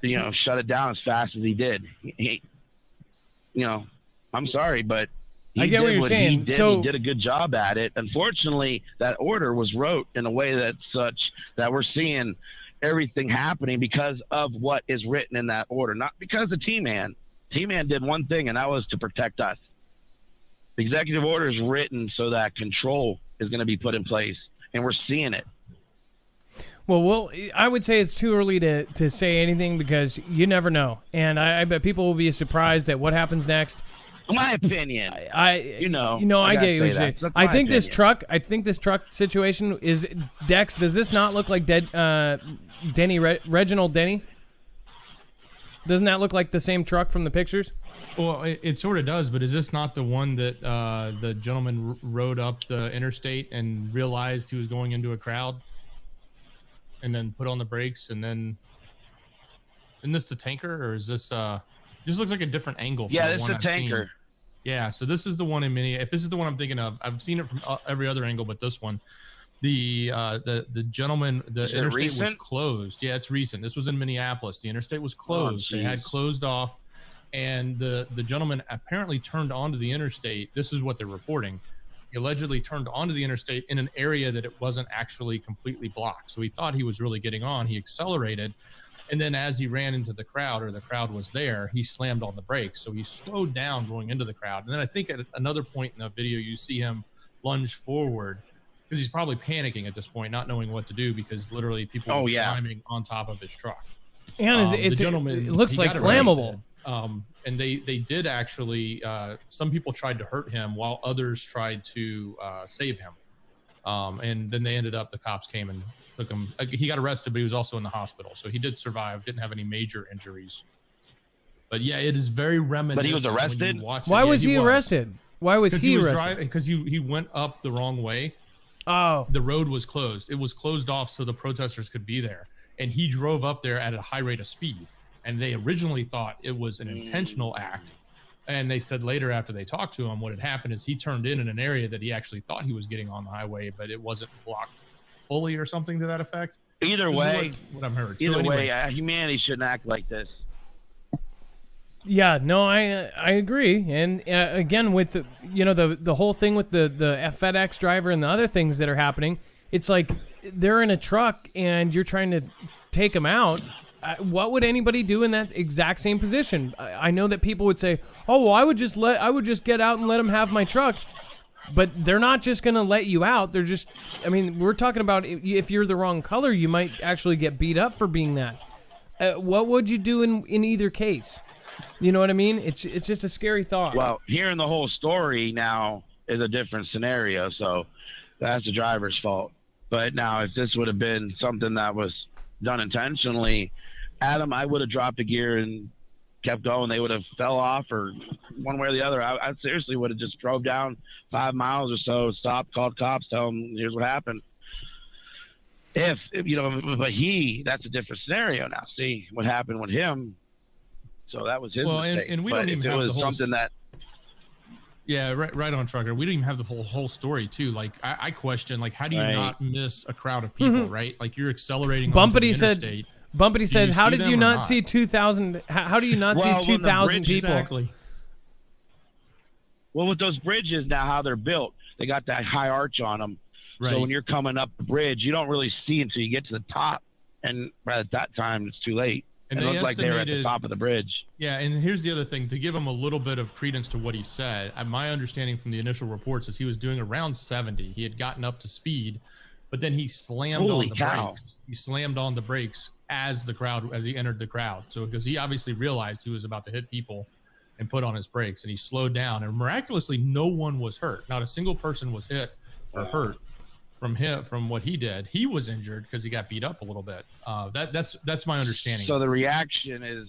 Shut it down as fast as he did. I'm sorry, but I get what you're saying. He did a good job at it. Unfortunately, that order was wrote in a way that's such that we're seeing everything happening because of what is written in that order, not because of T-Man. T-Man did one thing, and that was to protect us. The executive order is written so that control is going to be put in place, and we're seeing it. Well, I would say it's too early to say anything because you never know. And I bet people will be surprised at what happens next. My opinion. I get what you're saying. I think this truck situation is Dex. Does this not look like Denny Reginald Denny? Doesn't that look like the same truck from the pictures? Well, it sort of does, but is this not the one that the gentleman rode up the interstate and realized he was going into a crowd, and then put on the brakes, and then isn't this the tanker, or is this just looks like a different angle? Yeah, this is the tanker. Seen. Yeah, so this is the one in Minneapolis. If this is the one I'm thinking of, I've seen it from every other angle, but this one, the gentleman, the interstate was closed. Yeah, it's recent. This was in Minneapolis. The interstate was closed. They had closed off, and the gentleman apparently turned onto the interstate. This is what they're reporting. He allegedly turned onto the interstate in an area that it wasn't actually completely blocked. So he thought he was really getting on. He accelerated. And then as he ran into the crowd, or the crowd was there, he slammed on the brakes. So he slowed down going into the crowd. And then I think at another point in the video, you see him lunge forward because he's probably panicking at this point, not knowing what to do because literally people were climbing on top of his truck. And it looks like flammable. And they did actually, some people tried to hurt him while others tried to save him. And then they ended up, the cops came and took him. He got arrested, but he was also in the hospital. So he did survive, didn't have any major injuries. But yeah, it is very reminiscent. But he was arrested? Why was he arrested? Why was he arrested? Because he went up the wrong way. Oh. The road was closed. It was closed off so the protesters could be there. And he drove up there at a high rate of speed. And they originally thought it was an intentional act. And they said later after they talked to him, what had happened is he turned in an area that he actually thought he was getting on the highway, but it wasn't blocked fully or something to that effect. Either way, what I'm heard. Either way, humanity shouldn't act like this. Yeah, no, I agree. And again, with the whole thing with the FedEx driver and the other things that are happening, it's like they're in a truck and you're trying to take them out. What would anybody do in that exact same position? I know that people would say, "Oh, well, I would just get out and let them have my truck," but they're not just going to let you out. They're just, I mean, we're talking about if you're the wrong color, you might actually get beat up for being that. What would you do in either case? You know what I mean? It's just a scary thought. Well, hearing the whole story now is a different scenario, so that's the driver's fault. But now, if this would have been something that was done intentionally, Adam, I would have dropped a gear and kept going. They would have fell off, or one way or the other. I seriously would have just drove down 5 miles or so, stopped, called cops, tell them here's what happened. If that's a different scenario now. See what happened with him. So that was his mistake. And we don't even have the whole something that. Yeah, right on, Trucker. We didn't even have the whole story too. Like I question, like, how do you not miss a crowd of people, right? Like you're accelerating. Bumpity said, "How did you not see 2,000? How do you not see 2,000 people?" Exactly. Well, with those bridges now, how they're built, they got that high arch on them. Right. So when you're coming up the bridge, you don't really see until you get to the top, and right at that time, it's too late. And it looks like they were at the top of the bridge. Yeah, and here's the other thing. To give him a little bit of credence to what he said, my understanding from the initial reports is he was doing around 70. He had gotten up to speed, but then he slammed on the brakes. He slammed on the brakes as he entered the crowd. So because he obviously realized he was about to hit people and put on his brakes, and he slowed down. And miraculously, no one was hurt. Not a single person was hit or hurt from what he did. He was injured because he got beat up a little bit. That's my understanding. So the reaction is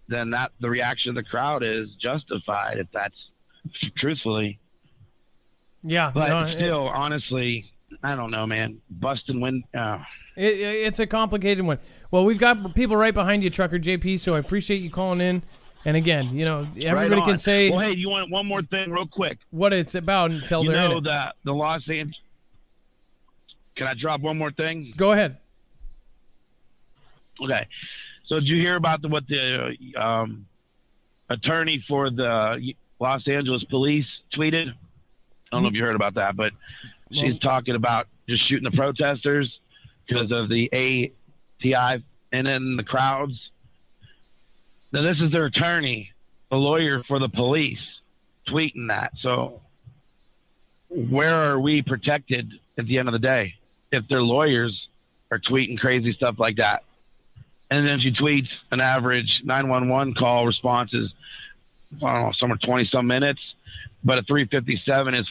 then that the reaction of the crowd is justified if that's truthfully. Yeah, but still, honestly, I don't know, man. Busting wind. It's a complicated one. Well, we've got people right behind you, Trucker JP. So I appreciate you calling in. And again, everybody can say. Well, hey, you want one more thing, real quick? What it's about until they're in it. The Los Angeles. Can I drop one more thing? Go ahead. Okay. So did you hear about what the attorney for the Los Angeles police tweeted. I don't know if you heard about that, but she's talking about just shooting the protesters because of the ATI and then the crowds. Now, this is their attorney, a lawyer for the police, tweeting that. So where are we protected at the end of the day if their lawyers are tweeting crazy stuff like that? And then she tweets an average 911 call responses, I don't know, somewhere 20-some minutes, but a 357 is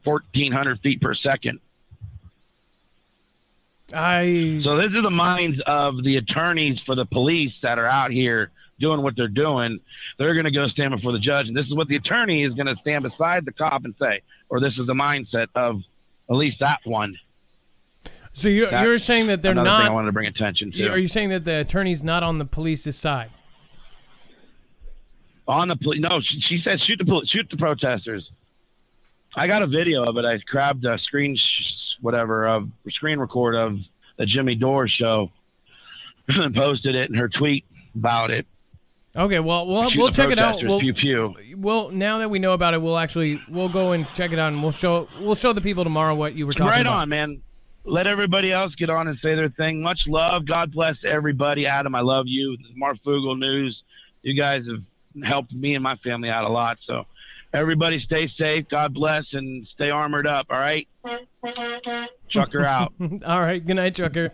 1,400 feet per second. So this is the minds of the attorneys for the police that are out here doing what they're doing. They're going to go stand before the judge, and this is what the attorney is going to stand beside the cop and say, or this is the mindset of at least that one. So you're saying that they're not. Thing I wanted to bring attention to. Are you saying that the attorney's not on the police's side? On the police? No, she said shoot the protesters. I got a video of it. I grabbed a screen record of the Jimmy Dore show and posted it in her tweet about it. Okay, well, we'll check it out. Pew pew. Well, now that we know about it, we'll go and check it out, and we'll show the people tomorrow what you were talking about. Right on, man. Let everybody else get on and say their thing. Much love. God bless everybody. Adam, I love you. This is Marfoogle News. You guys have helped me and my family out a lot. So everybody stay safe. God bless and stay armored up. All right? Chucker out. All right. Good night, Chucker.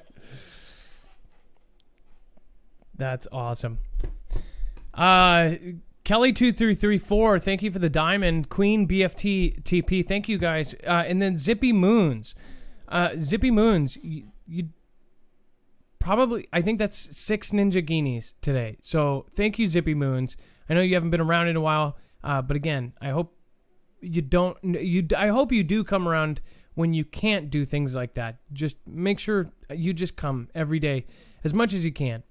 That's awesome. Kelly2334, thank you for the diamond. Queen BFT TP, thank you guys. And then Zippy Moons. Zippy Moons, you probably, I think that's 6 Ninja Guineas today. So thank you, Zippy Moons. I know you haven't been around in a while, but again, I hope you don't. I hope you do come around when you can't do things like that. Just make sure you just come every day as much as you can.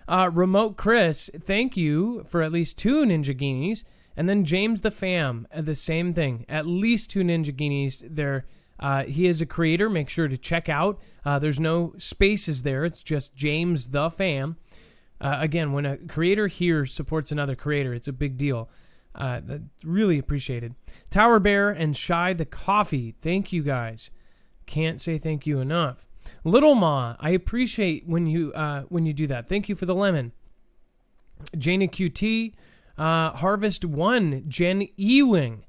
Remote Chris, thank you for at least 2 Ninja Guineas. And then James the Fam, the same thing, at least 2 Ninja Guineas there. He is a creator. Make sure to check out. There's no spaces there. It's just James the Fam. Again, when a creator here supports another creator, it's a big deal. That's really appreciated. Tower Bear and Shy the Coffee, thank you guys. Can't say thank you enough. Little Ma, I appreciate when you do that. Thank you for the lemon. Jana QT, Harvest One, Jen Ewing.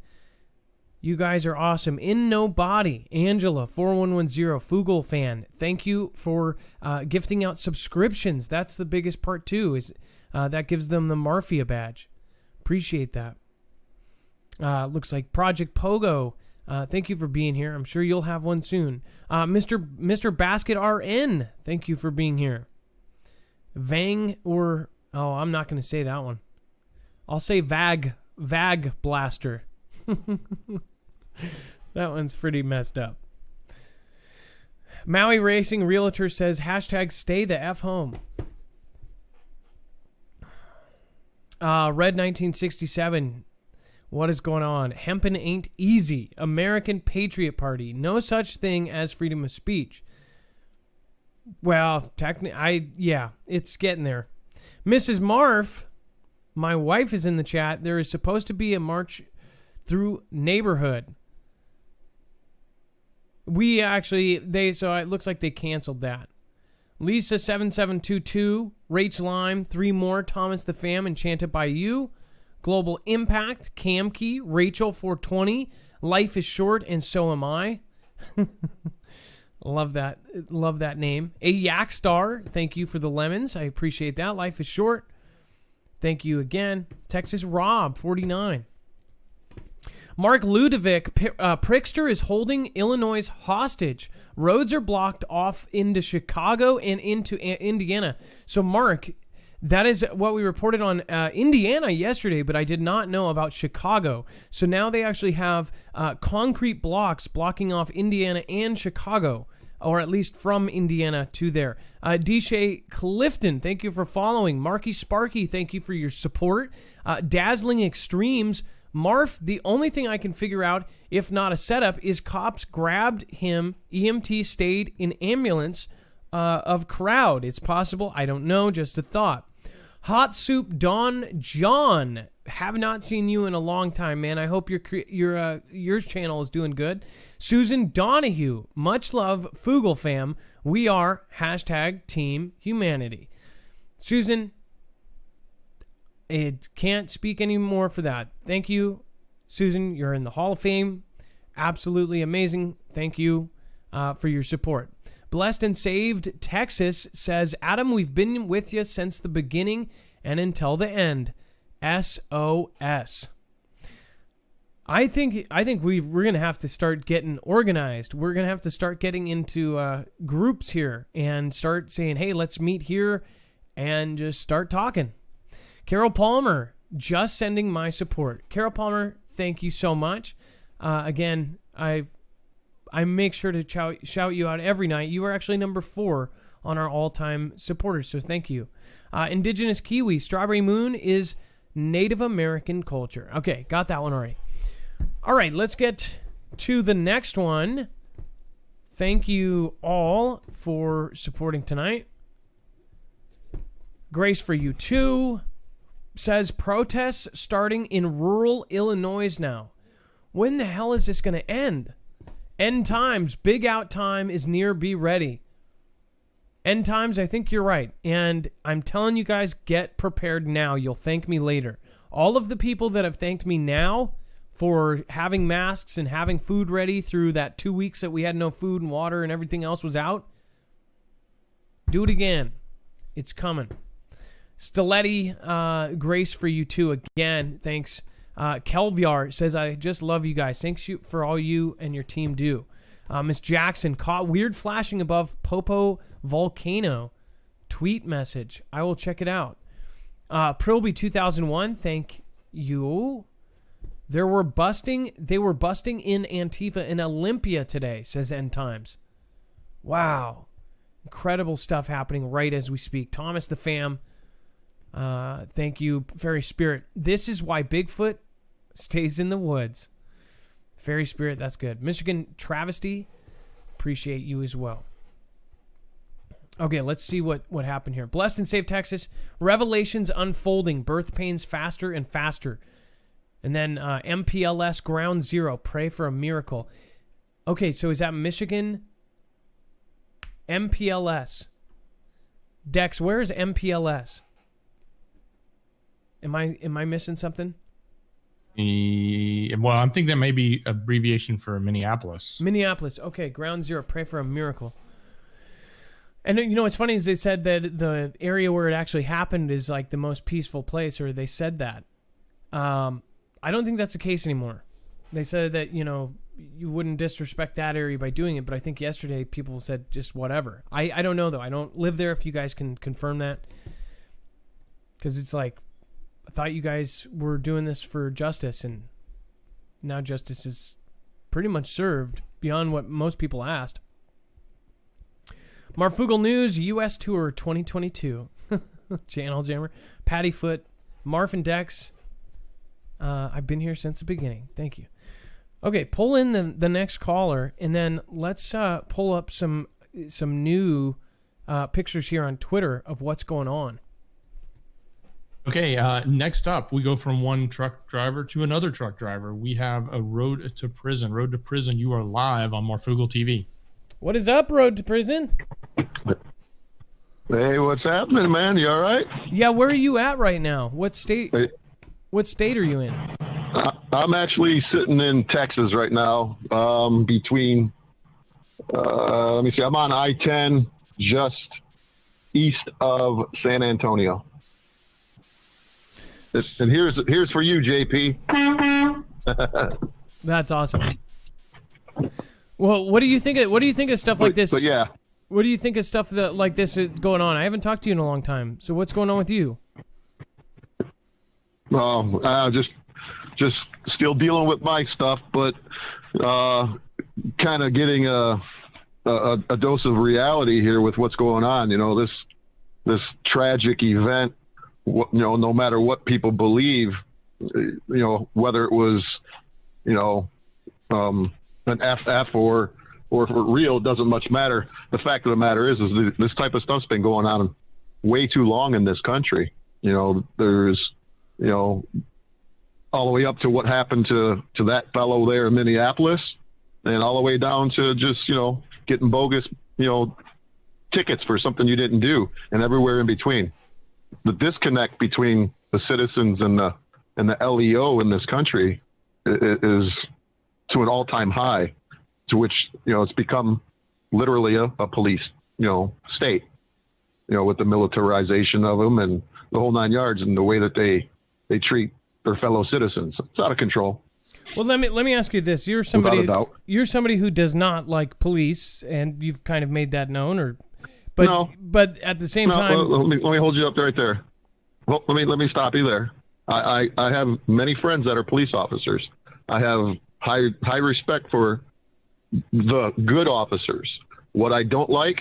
You guys are awesome. In No Body, Angela 4110, Foogle fan. Thank you for gifting out subscriptions. That's the biggest part too. Is that gives them the Marfia badge. Appreciate that. Looks like Project Pogo. Thank you for being here. I'm sure you'll have one soon. Mr. Basket RN. Thank you for being here. I'm not going to say that one. I'll say Vag Blaster. That one's pretty messed up. Maui Racing Realtor says hashtag stay the F home. Red 1967. What is going on? Hempen ain't easy. American Patriot Party. No such thing as freedom of speech. Well, it's getting there. Mrs. Marf, my wife is in the chat. There is supposed to be a march through neighborhood. So it looks like they canceled that. Lisa 7722, Rach Lime, 3 more, Thomas the Fam, Enchanted by You, Global Impact, Cam Key, Rachel 420, Life is Short and So Am I. Love that name. A Yak Star, thank you for the lemons. I appreciate that. Life is Short. Thank you again. Texas Rob 49. Mark Ludovic, Prickster is holding Illinois hostage. Roads are blocked off into Chicago and into Indiana. So, Mark, that is what we reported on Indiana yesterday, but I did not know about Chicago. So now they actually have concrete blocks blocking off Indiana and Chicago, or at least from Indiana to there. Deshay Clifton, thank you for following. Marky Sparky, thank you for your support. Dazzling Extremes, Marf, the only thing I can figure out, if not a setup, is cops grabbed him, EMT stayed in ambulance of crowd. It's possible, I don't know, just a thought. Hot Soup Don John, have not seen you in a long time, man. I hope your channel is doing good. Susan Donahue, much love, Foogle fam. We are #Team Humanity. Susan, I can't speak anymore for that. Thank you, Susan. You're in the Hall of Fame. Absolutely amazing. Thank you for your support. Blessed and Saved Texas says, Adam, we've been with you since the beginning and until the end. SOS. I think we're going to have to start getting organized. We're going to have to start getting into groups here and start saying, hey, let's meet here and just start talking. Carol Palmer, just sending my support. Carol Palmer, thank you so much. Again, I make sure to shout you out every night. You are actually number 4 on our all-time supporters, so thank you. Indigenous Kiwi, Strawberry Moon is Native American culture. Okay, got that one already. All right, let's get to the next one. Thank you all for supporting tonight. Grace for you too. Says protests starting in rural Illinois now. When the hell is this going to end? End times, big out time is near, be ready. End times, I think you're right. And I'm telling you guys, get prepared now. You'll thank me later. All of the people that have thanked me now for having masks and having food ready through that 2 weeks that we had no food and water and everything else was out, do it again. It's coming. Stiletti, grace for you too. Again, thanks. Kelvyar says, I just love you guys. Thanks you for all you and your team do. Miss Jackson, caught weird flashing above Popo Volcano. Tweet message. I will check it out. Prilby 2001, thank you. They were busting in Antifa in Olympia today, says End Times. Wow. Incredible stuff happening right as we speak. Thomas the Fam, thank you. Fairy Spirit. This is why Bigfoot stays in the woods. Fairy Spirit, that's good. Michigan Travesty, appreciate you as well. Okay, let's see what happened here. Blessed and Safe Texas. Revelations unfolding. Birth pains faster and faster. And then MPLS Ground Zero. Pray for a miracle. Okay, so is that Michigan? MPLS. Dex, where is MPLS? Am I missing something? Well, I'm thinking that may be abbreviation for Minneapolis. Minneapolis. Okay, Ground Zero. Pray for a miracle. And you know what's funny is they said that the area where it actually happened is like the most peaceful place, or they said that. I don't think that's the case anymore. They said that, you know, you wouldn't disrespect that area by doing it, but I think yesterday people said just whatever. I don't know, though. I don't live there, if you guys can confirm that. Because it's like, I thought you guys were doing this for justice, and now justice is pretty much served beyond what most people asked. Marfoogle News, U.S. Tour 2022. Channel Jammer. Patty Foot. Marf and Dex. I've been here since the beginning. Thank you. Okay, pull in the next caller, and then let's pull up some new pictures here on Twitter of what's going on. Okay, next up, we go from one truck driver to another truck driver. We have a Road to Prison. Road to Prison, you are live on Marfoogle TV. What is up, Road to Prison? Hey, what's happening, man? You all right? Yeah, where are you at right now? What state? Hey. What state are you in? I'm actually sitting in Texas right now, between, let me see, I'm on I-10 just east of San Antonio. And here's for you, JP. That's awesome. Well, what do you think of stuff like this? But yeah. What do you think of stuff like this is going on? I haven't talked to you in a long time. So what's going on with you? Just still dealing with my stuff, but kind of getting a dose of reality here with what's going on. You know, this tragic event. You know, no matter what people believe, you know, whether it was, you know, an FF or for real, it doesn't much matter. The fact of the matter is this type of stuff's been going on way too long in this country. You know, there's, you know, all the way up to what happened to that fellow there in Minneapolis, and all the way down to just, getting bogus, tickets for something you didn't do, and everywhere in between. The disconnect between the citizens and the LEO in this country is to an all-time high, to which, it's become literally a police, state, with the militarization of them and the whole 9 yards, and the way that they treat their fellow citizens. It's out of control. Well, let me ask you this: you're somebody who does not like police, and you've kind of made that known, but at the same time, let me hold you up right there. Well, let me stop you there. I have many friends that are police officers. I have high respect for the good officers. What I don't like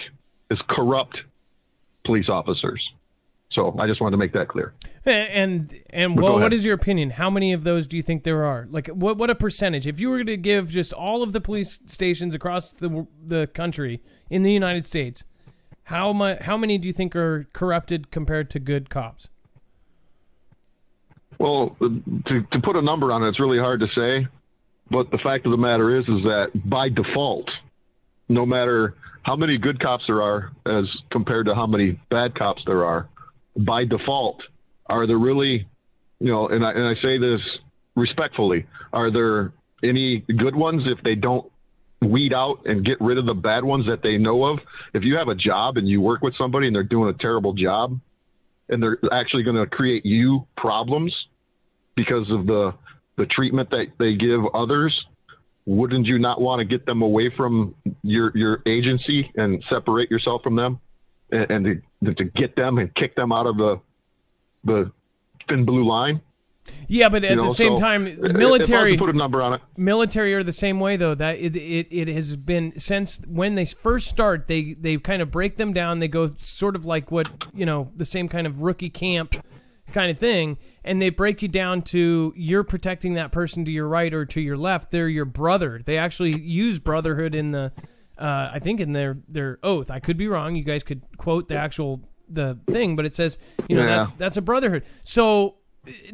is corrupt police officers. So I just wanted to make that clear. And what is your opinion? How many of those do you think there are? Like, what a percentage? If you were to give just all of the police stations across the country in the United States, how many do you think are corrupted compared to good cops? Well, to put a number on it, it's really hard to say. But the fact of the matter is that by default, no matter how many good cops there are as compared to how many bad cops there are, by default, are there really, and I say this respectfully, are there any good ones if they don't weed out and get rid of the bad ones that they know of? If you have a job and you work with somebody and they're doing a terrible job and they're actually going to create you problems because of the treatment that they give others, wouldn't you not want to get them away from your agency and separate yourself from them and to get them and kick them out of the thin blue line? Yeah, but at the same time, military. If I was to put a number on it, military are the same way though. That it has been since when they first start. They kind of break them down. They go sort of like what the same kind of rookie camp kind of thing, and they break you down to you're protecting that person to your right or to your left. They're your brother. They actually use brotherhood in the I think in their oath. I could be wrong. You guys could quote the thing, but it says that's a brotherhood. So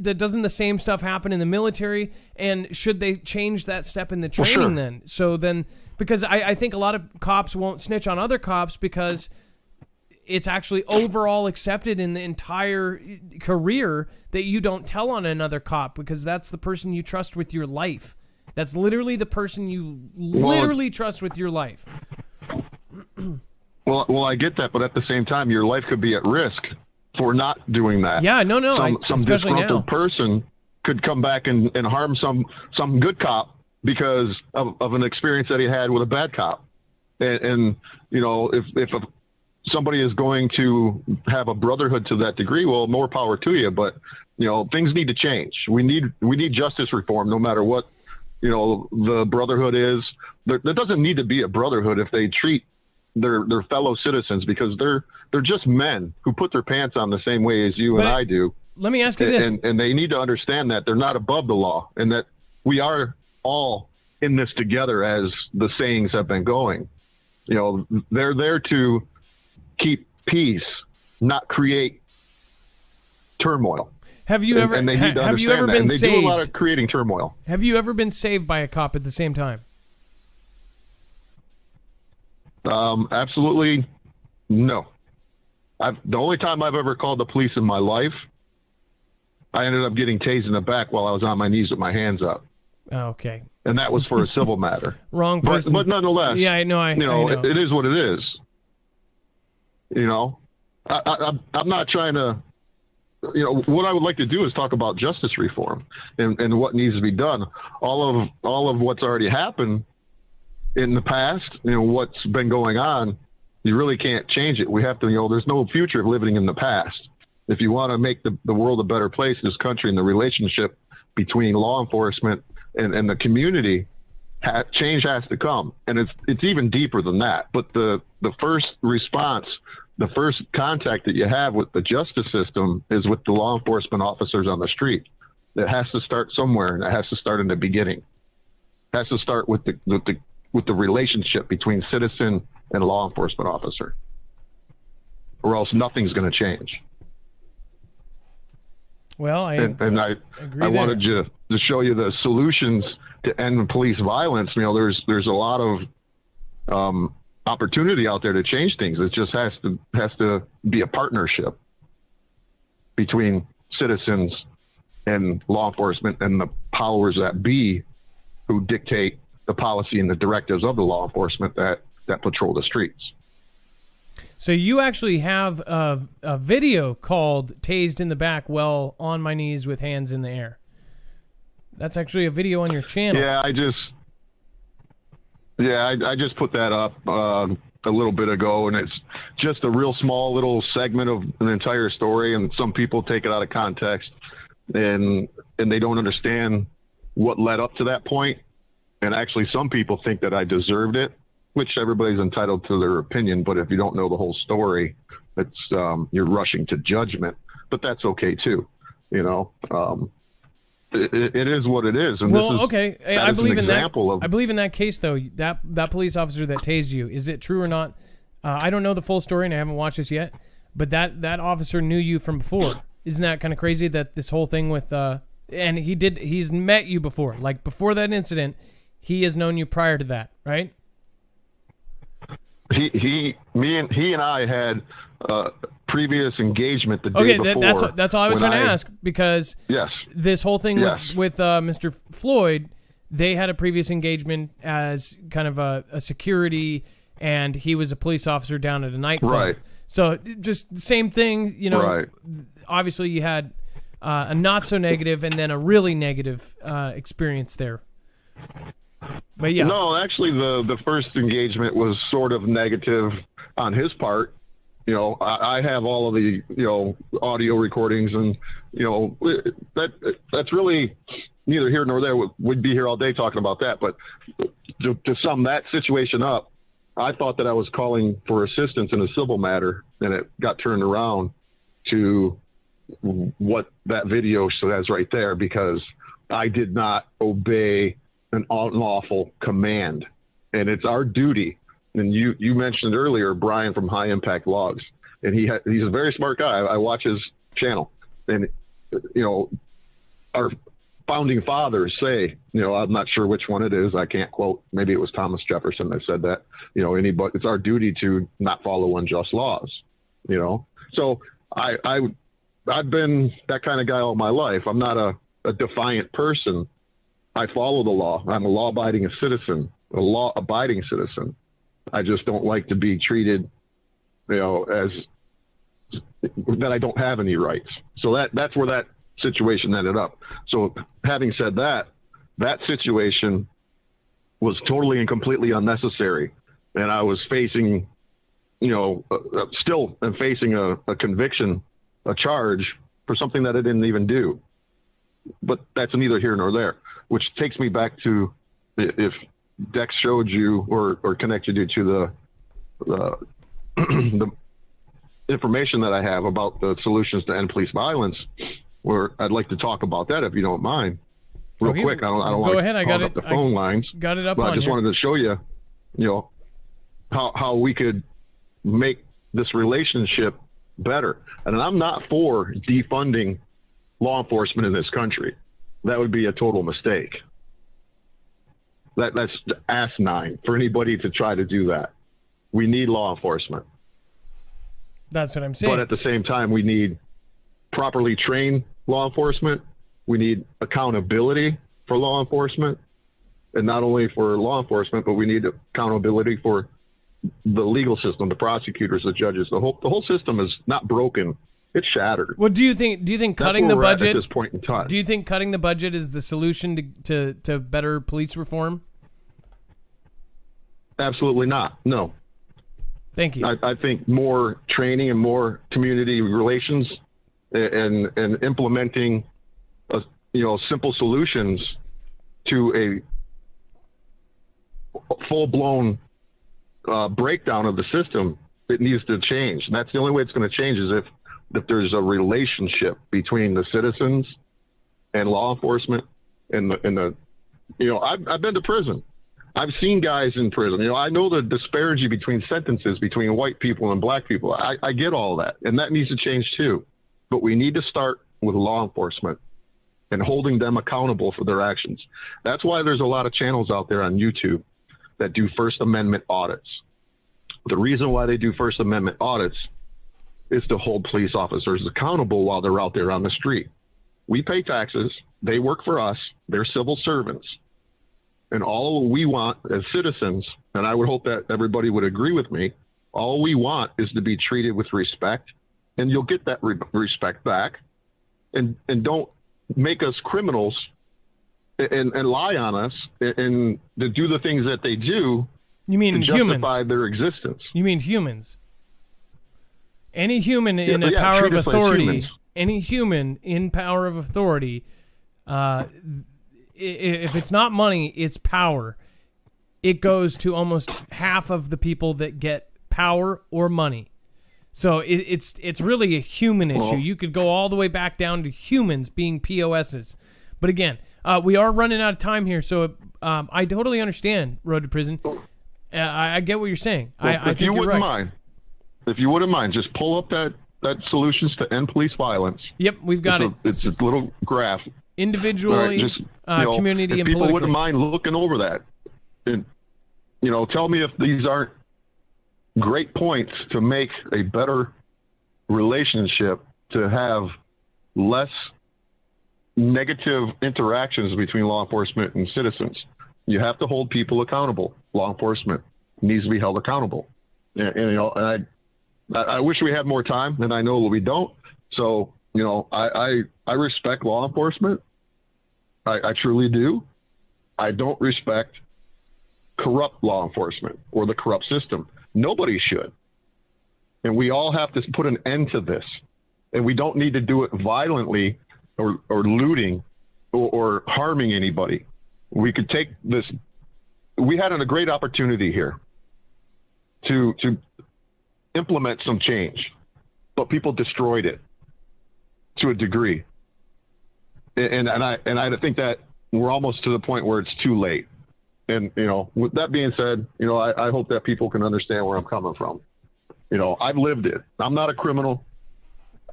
doesn't the same stuff happen in the military? And should they change that step in the training then? So then, because I think a lot of cops won't snitch on other cops because it's actually overall accepted in the entire career that you don't tell on another cop because that's the person you trust with your life. That's literally the person you trust with your life. Well, I get that, but at the same time, your life could be at risk for not doing that. Yeah, no. Some disgruntled person could come back and harm some good cop because of an experience that he had with a bad cop. And if somebody is going to have a brotherhood to that degree, well, more power to you. But things need to change. We need justice reform, no matter what the brotherhood is. There doesn't need to be a brotherhood if they treat their fellow citizens, because they're just men who put their pants on the same way as you and I do. Let me ask you this. And they need to understand that they're not above the law and that we are all in this together, as the sayings have been going. They're there to keep peace, not create turmoil. Have you ever been saved? They do a lot of creating turmoil. Have you ever been saved by a cop at the same time? Absolutely no. The only time I've ever called the police in my life, I ended up getting tased in the back while I was on my knees with my hands up. Oh, okay. And that was for a civil matter. Wrong person. But nonetheless, yeah, I know. I know. It is what it is. I'm not trying to. What I would like to do is talk about justice reform and what needs to be done. All of what's already happened in the past, what's been going on, you really can't change it. We have to, there's no future of living in the past. If you want to make the world a better place, this country, and the relationship between law enforcement and the community, change has to come. And it's even deeper than that. But the first response, the first contact that you have with the justice system is with the law enforcement officers on the street. It has to start somewhere, and it has to start in the beginning. It has to start with the relationship between citizen and law enforcement officer, or else nothing's going to change. Well, I agree there. Wanted to show you the solutions to end police violence. You know, there's a lot of opportunity out there to change things. It just has to be a partnership between citizens and law enforcement and the powers that be who dictate the policy and the directives of the law enforcement that patrol the streets. So you actually have a video called "Tased in the Back While on My Knees with Hands in the Air." That's actually a video on your channel. Yeah, I just put that up a little bit ago, and it's just a real small little segment of an entire story, and some people take it out of context, and they don't understand what led up to that point. And actually, some people think that I deserved it, which everybody's entitled to their opinion. But if you don't know the whole story, it's you're rushing to judgment. But that's okay too, you know. It is what it is. And well, this is, okay, I believe in that. I believe in that case, though. That police officer that tased you, is it true or not? I don't know the full story, and I haven't watched this yet. But that officer knew you from before. Isn't that kind of crazy that this whole thing with and he's met you before, like before that incident, he has known you prior to that, right? He and I had previous engagement the day before. That's all I was trying to ask, because yes, this whole thing with Mr. Floyd, they had a previous engagement as kind of a security, and he was a police officer down at a nightclub. Right. So just the same thing, you know. Right. Obviously, you had a not so negative and then a really negative experience there. But yeah. No, actually, the first engagement was sort of negative on his part. You know, I have all of the, you know, audio recordings, and, you know, that's really neither here nor there. We'd be here all day talking about that. But to sum that situation up, I thought that I was calling for assistance in a civil matter, and it got turned around to what that video says right there, because I did not obey an unlawful command. And it's our duty. And you mentioned earlier Brian from High Impact Logs, and he's a very smart guy. I watch his channel, and, you know, our founding fathers say, you know, I'm not sure which one it is, I can't quote, maybe it was Thomas Jefferson that said that, you know, it's our duty to not follow unjust laws, you know. So I've been that kind of guy all my life. I'm not a defiant person. I follow the law. I'm a law-abiding citizen, a law-abiding citizen. I just don't like to be treated, you know, as that I don't have any rights. So that's where that situation ended up. So having said that, that situation was totally and completely unnecessary. And I was facing, you know, still am facing a conviction, a charge for something that I didn't even do. But that's neither here nor there, which takes me back to if Dex showed you or connected you to the information that I have about the solutions to end police violence, where I'd like to talk about that if you don't mind, real quick. I don't want to hog up the phone lines. Got it up, but I just wanted to show you, you know, how we could make this relationship better. And I'm not for defunding law enforcement in this country. That would be a total mistake. That's asinine for anybody to try to do that. We need law enforcement. That's what I'm saying. But at the same time, we need properly trained law enforcement. We need accountability for law enforcement, and not only for law enforcement, but we need accountability for the legal system, the prosecutors, the judges. The whole system is not broken. It's shattered. Well, do you think cutting the budget at this point in time? Do you think cutting the budget is the solution to better police reform? Absolutely not. No. Thank you. I think more training and more community relations and implementing simple solutions to a full-blown breakdown of the system, it needs to change. And that's the only way it's going to change, is if there's a relationship between the citizens and law enforcement and the I've been to prison. I've seen guys in prison. I know the disparity between sentences between white people and black people. I get all that, and that needs to change too. But we need to start with law enforcement and holding them accountable for their actions. That's why there's a lot of channels out there on YouTube that do First Amendment audits. The reason why they do First Amendment audits is to hold police officers accountable while they're out there on the street. We pay taxes. They work for us. They're civil servants. And all we want as citizens, and I would hope that everybody would agree with me, all we want is to be treated with respect, and you'll get that respect back. And don't make us criminals and lie on us and to do the things that they do. You mean to justify humans? Their existence. You mean humans? Any human in a power of authority, any human in power of authority, if it's not money, it's power. It goes to almost half of the people that get power or money. So it's really a human issue. You could go all the way back down to humans being POSs. But again, we are running out of time here, so I totally understand Road to Prison. I get what you're saying. Well, I think you're right. If you wouldn't mind, just pull up that Solutions to End Police Violence. Yep, we've got it. It's a little graph. Individually, community, and people politically. wouldn't mind looking over that. And, tell me if these aren't great points to make a better relationship, to have less negative interactions between law enforcement and citizens. You have to hold people accountable. Law enforcement needs to be held accountable. And I wish we had more time, and I know we don't. So, I respect law enforcement. I truly do. I don't respect corrupt law enforcement or the corrupt system. Nobody should. And we all have to put an end to this. And we don't need to do it violently or looting or harming anybody. We could take this. We had a great opportunity here to implement some change, but people destroyed it to a degree. And I think that we're almost to the point where it's too late. And, with that being said, I hope that people can understand where I'm coming from. I've lived it. I'm not a criminal.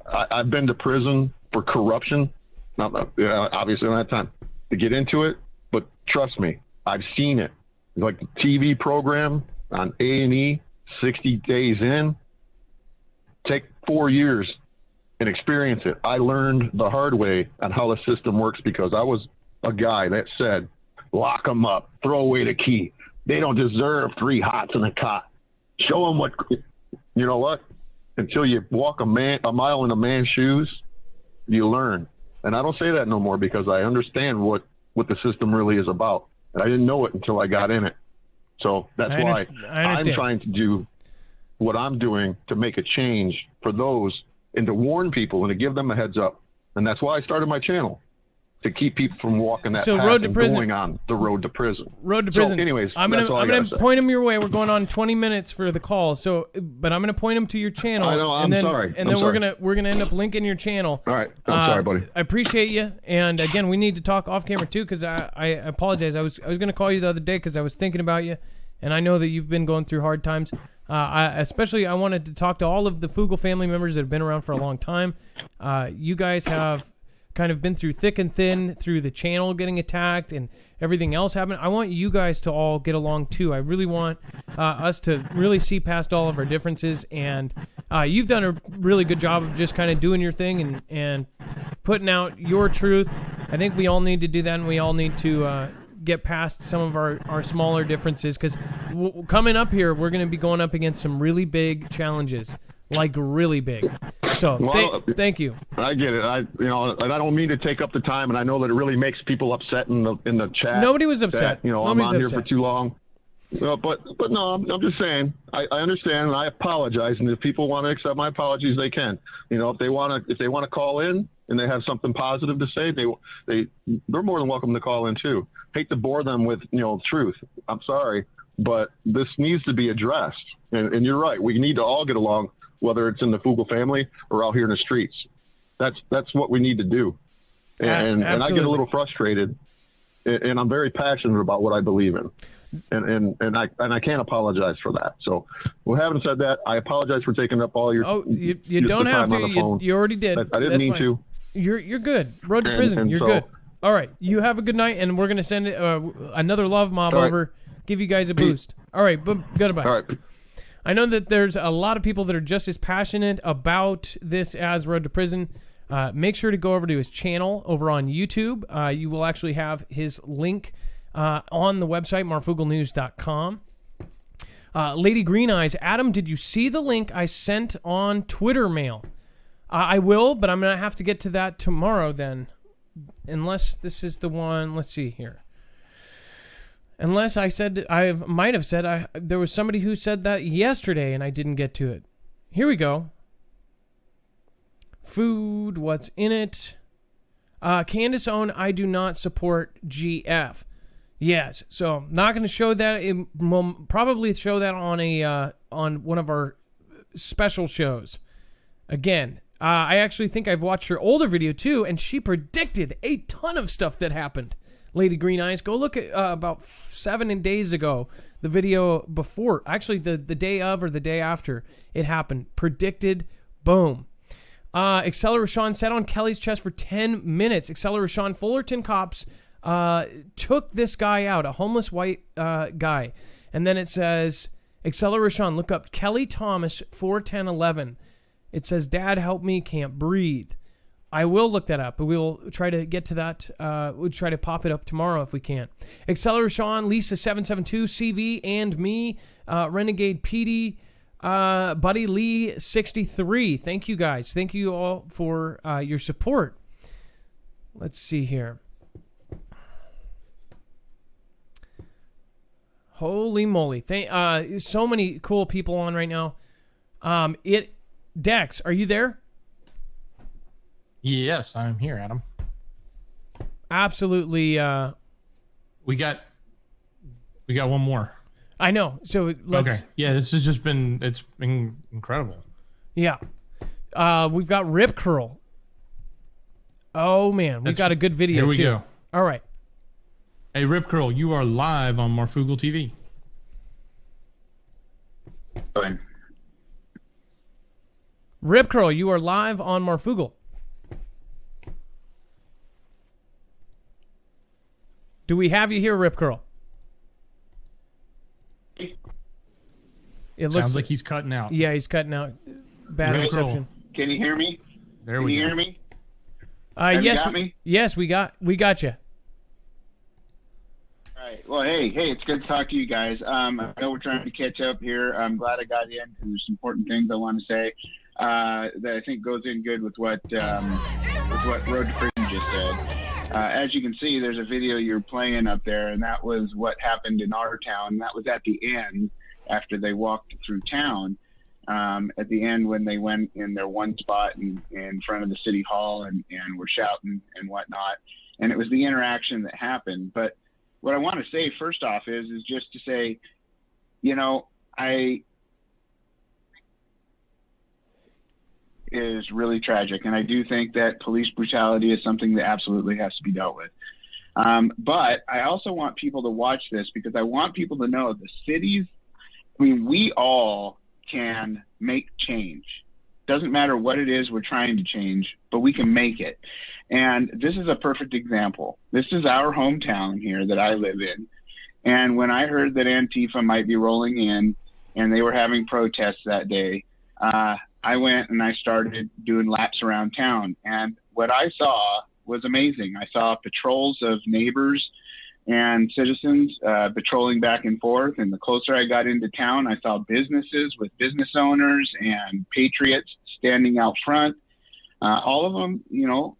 I've been to prison for corruption. Obviously, I don't have time to get into it, but trust me, I've seen it. Like the TV program on A&E, 60 Days In. Take 4 years and experience it. I learned the hard way on how the system works because I was a guy that said, lock them up, throw away the key. They don't deserve 3 hots in a cot. Show them what, you know what? Until you walk a mile in a man's shoes, you learn. And I don't say that no more because I understand what the system really is about. And I didn't know it until I got in it. So that's why I'm trying to do what I'm doing to make a change for those and to warn people and to give them a heads up. And that's why I started my channel, to keep people from walking that path and going on the road to prison. Road to prison. So anyways, I'm gonna point them your way. We're going on 20 minutes for the call. So, but I'm gonna point them to your channel. I know. I'm sorry. And then we're gonna end up linking your channel. All right. I'm sorry, buddy. I appreciate you. And again, we need to talk off camera too, because I apologize. I was gonna call you the other day because I was thinking about you, and I know that you've been going through hard times. I wanted to talk to all of the Foogle family members that have been around for a long time. You guys have kind of been through thick and thin, through the channel getting attacked and everything else happening. I want you guys to all get along too. I really want us to really see past all of our differences, and you've done a really good job of just kind of doing your thing and putting out your truth. I think we all need to do that, and we all need to get past some of our smaller differences, because coming up here, we're going to be going up against some really big challenges, like really big. So thank you. I get it. And I don't mean to take up the time, and I know that it really makes people upset in the chat. Nobody was upset. I'm on here for too long. But no, I'm just saying. I understand, and I apologize. And if people want to accept my apologies, they can. If they want to call in and they have something positive to say, they're more than welcome to call in too. Hate to bore them with truth. I'm sorry, but this needs to be addressed. And you're right. We need to all get along, whether it's in the Foogle family or out here in the streets. That's what we need to do. And I get a little frustrated, and I'm very passionate about what I believe in. And I can't apologize for that. So, having said that, I apologize for taking up all your. You don't have to. You already did. I didn't mean to. You're good. Road to And- prison. and You're so- good. All right. You have a good night, and we're gonna send another love mob All right. over. Give you guys a boost. All right. Goodbye. All right. I know that there's a lot of people that are just as passionate about this as Road to Prison. Make sure to go over to his channel over on YouTube. You will actually have his link on the website, marfooglenews.com. Lady Green Eyes, Adam, did you see the link I sent on Twitter mail? I will, but I'm going to have to get to that tomorrow then. Unless this is the one. Let's see here. Unless I might have said there was somebody who said that yesterday and I didn't get to it. Here we go. Food, what's in it? Candace own, I do not support GF. Yes, so not going to show that. It will probably show that on one of our special shows. Again, I actually think I've watched her older video too, and she predicted a ton of stuff that happened. Lady Green Eyes, go look at about 7 days ago, the video before, actually the day of or the day after it happened. Predicted, boom. Acceleration sat on Kelly's chest for 10 minutes. Acceleration Fullerton cops took this guy out, a homeless white guy. And then it says, Acceleration, look up Kelly Thomas 41011. It says, Dad, help me, can't breathe. I will look that up, but we'll try to get to that. We'll try to pop it up tomorrow if we can. Acceleration, Lisa 772, CV, and me, Renegade PD, Buddy Lee 63. Thank you guys. Thank you all for your support. Let's see here. Holy moly! So many cool people on right now. Dex, are you there? Yes, I'm here, Adam. Absolutely. We got one more. I know. So let's. Okay. Yeah, it's been incredible. Yeah. We've got Rip Curl. Oh man, we've got a good video. Here we too. go. All right. Hey, Rip Curl, you are live on Marfoogle TV. Fine. Rip Curl, you are live on Marfoogle. Do we have you here, Rip Curl? It Sounds like he's cutting out. Yeah, he's cutting out. Bad Rip Curl. reception. Can you hear me? There Can we you go. hear me? Yes, you got me? yes, we got you. All right. Well, hey, it's good to talk to you guys. I know we're trying to catch up here. I'm glad I got in because there's some important things I want to say that I think goes in good with what Road to Prison just said. As you can see, there's a video you're playing up there, and that was what happened in our town. That was at the end after they walked through town. At the end when they went in their one spot in front of the city hall and were shouting and whatnot. And it was the interaction that happened. But what I want to say first off is just to say, is really tragic. And I do think that police brutality is something that absolutely has to be dealt with. But I also want people to watch this because I want people to know the cities, we all can make change. Doesn't matter what it is we're trying to change, but we can make it. And this is a perfect example. This is our hometown here that I live in. And when I heard that Antifa might be rolling in and they were having protests that day, I went and I started doing laps around town. And what I saw was amazing. I saw patrols of neighbors and citizens patrolling back and forth. And the closer I got into town, I saw businesses with business owners and patriots standing out front. All of them,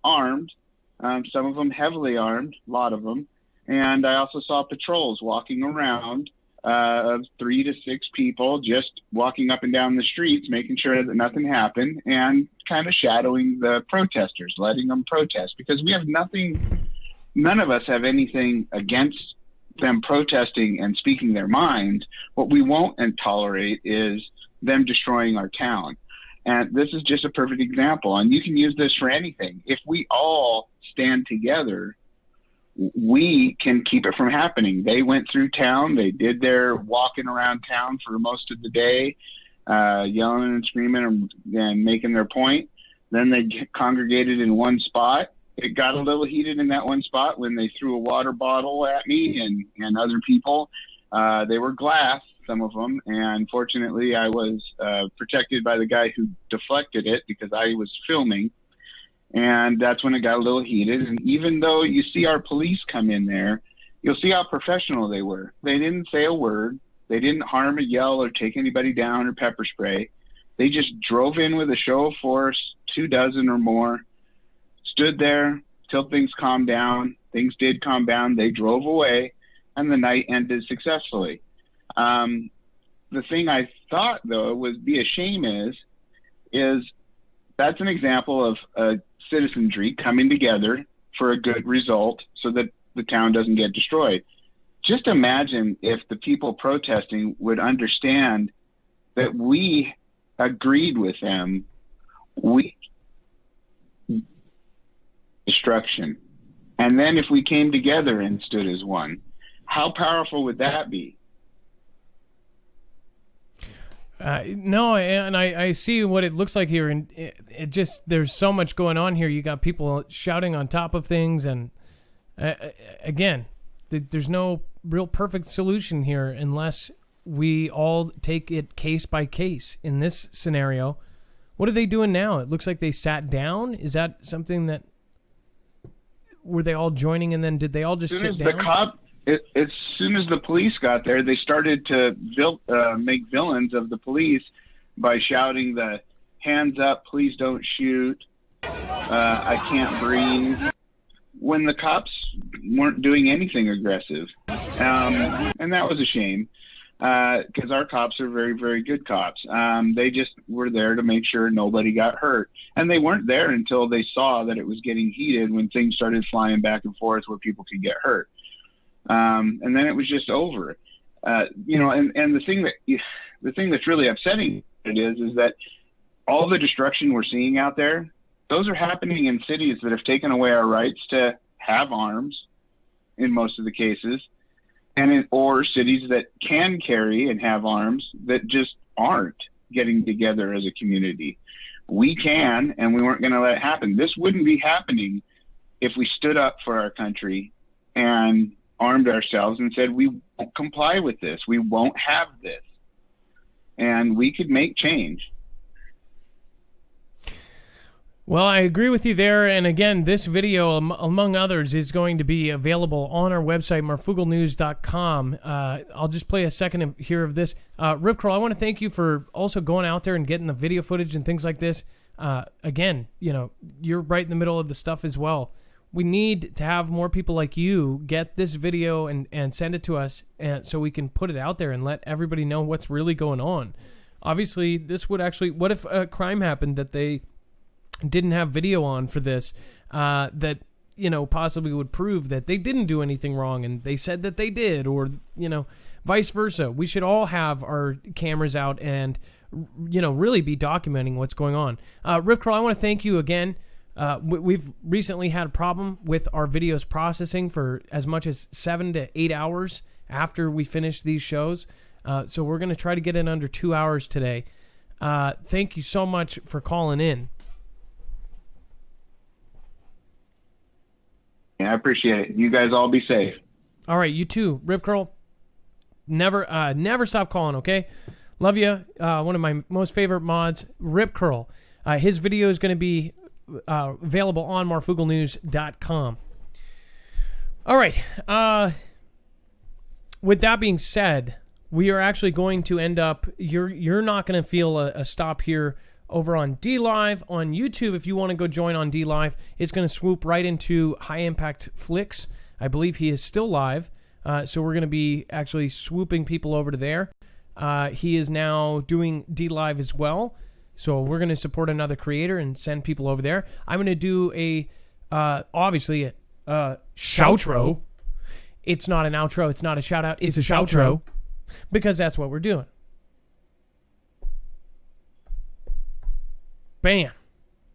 armed, some of them heavily armed, a lot of them. And I also saw patrols walking around of 3 to 6 people just walking up and down the streets, making sure that nothing happened and kind of shadowing the protesters, letting them protest because we have none of us have anything against them protesting and speaking their minds. What we won't tolerate is them destroying our town. And this is just a perfect example. And you can use this for anything. If we all stand together, we can keep it from happening. They went through town. They did their walking around town for most of the day, yelling and screaming and making their point. Then they congregated in one spot. It got a little heated in that one spot when they threw a water bottle at me and other people. They were glass, some of them, and fortunately I was protected by the guy who deflected it because I was filming. And that's when it got a little heated. And even though you see our police come in there, you'll see how professional they were. They didn't say a word. They didn't harm or yell or take anybody down or pepper spray. They just drove in with a show of force, 24 or more, stood there till things calmed down. Things did calm down. They drove away, and the night ended successfully. The thing I thought, though, would be a shame is that's an example of citizenry coming together for a good result so that the town doesn't get destroyed. Just imagine if the people protesting would understand that we agreed with them. We destruction. And then if we came together and stood as one, how powerful would that be? No, and I see what it looks like here, and it just, there's so much going on here. You got people shouting on top of things, and again, there's no real perfect solution here unless we all take it case by case. In this scenario, what are they doing now? It looks like they sat down. Is that something that, were they all joining, and then did they all just sit down? As soon as the police got there, they started to make villains of the police by shouting the "hands up, please don't shoot, I can't breathe," when the cops weren't doing anything aggressive. And that was a shame, because our cops are very, very good cops. They just were there to make sure nobody got hurt. And they weren't there until they saw that it was getting heated, when things started flying back and forth where people could get hurt. And then it was just over. And the thing that's really upsetting is that all the destruction we're seeing out there, those are happening in cities that have taken away our rights to have arms in most of the cases, or cities that can carry and have arms that just aren't getting together as a community. We can, and we weren't going to let it happen. This wouldn't be happening if we stood up for our country and armed ourselves and said, we won't comply with this. We won't have this. And we could make change. Well, I agree with you there. And again, this video, among others, is going to be available on our website, marfooglenews.com. I'll just play a second here of this. Rip Curl, I want to thank you for also going out there and getting the video footage and things like this. Again, you're right in the middle of the stuff as well. We need to have more people like you get this video and send it to us, and so we can put it out there and let everybody know what's really going on. Obviously, this would actually, what if a crime happened that they didn't have video on for this, that, possibly would prove that they didn't do anything wrong and they said that they did, or, vice versa. We should all have our cameras out and, really be documenting what's going on. Rip Curl, I want to thank you again. We've recently had a problem with our videos processing for as much as 7 to 8 hours after we finish these shows. So we're going to try to get in under 2 hours today. Thank you so much for calling in. Yeah, I appreciate it. You guys all be safe. All right, you too. Rip Curl, never stop calling, okay? Love you. One of my most favorite mods, Rip Curl. His video is going to be available on marfooglenews.com. All right. With that being said, we are actually going to end up, you're not going to feel a stop here over on D-Live. On YouTube, if you want to go join on D-Live, it's going to swoop right into High Impact Flicks. I believe he is still live, so we're going to be actually swooping people over to there. He is now doing D-Live as well, so we're going to support another creator and send people over there. I'm going to do obviously a shoutro. It's not an outro. It's not a shout-out. It's a shoutro, because that's what we're doing. Bam.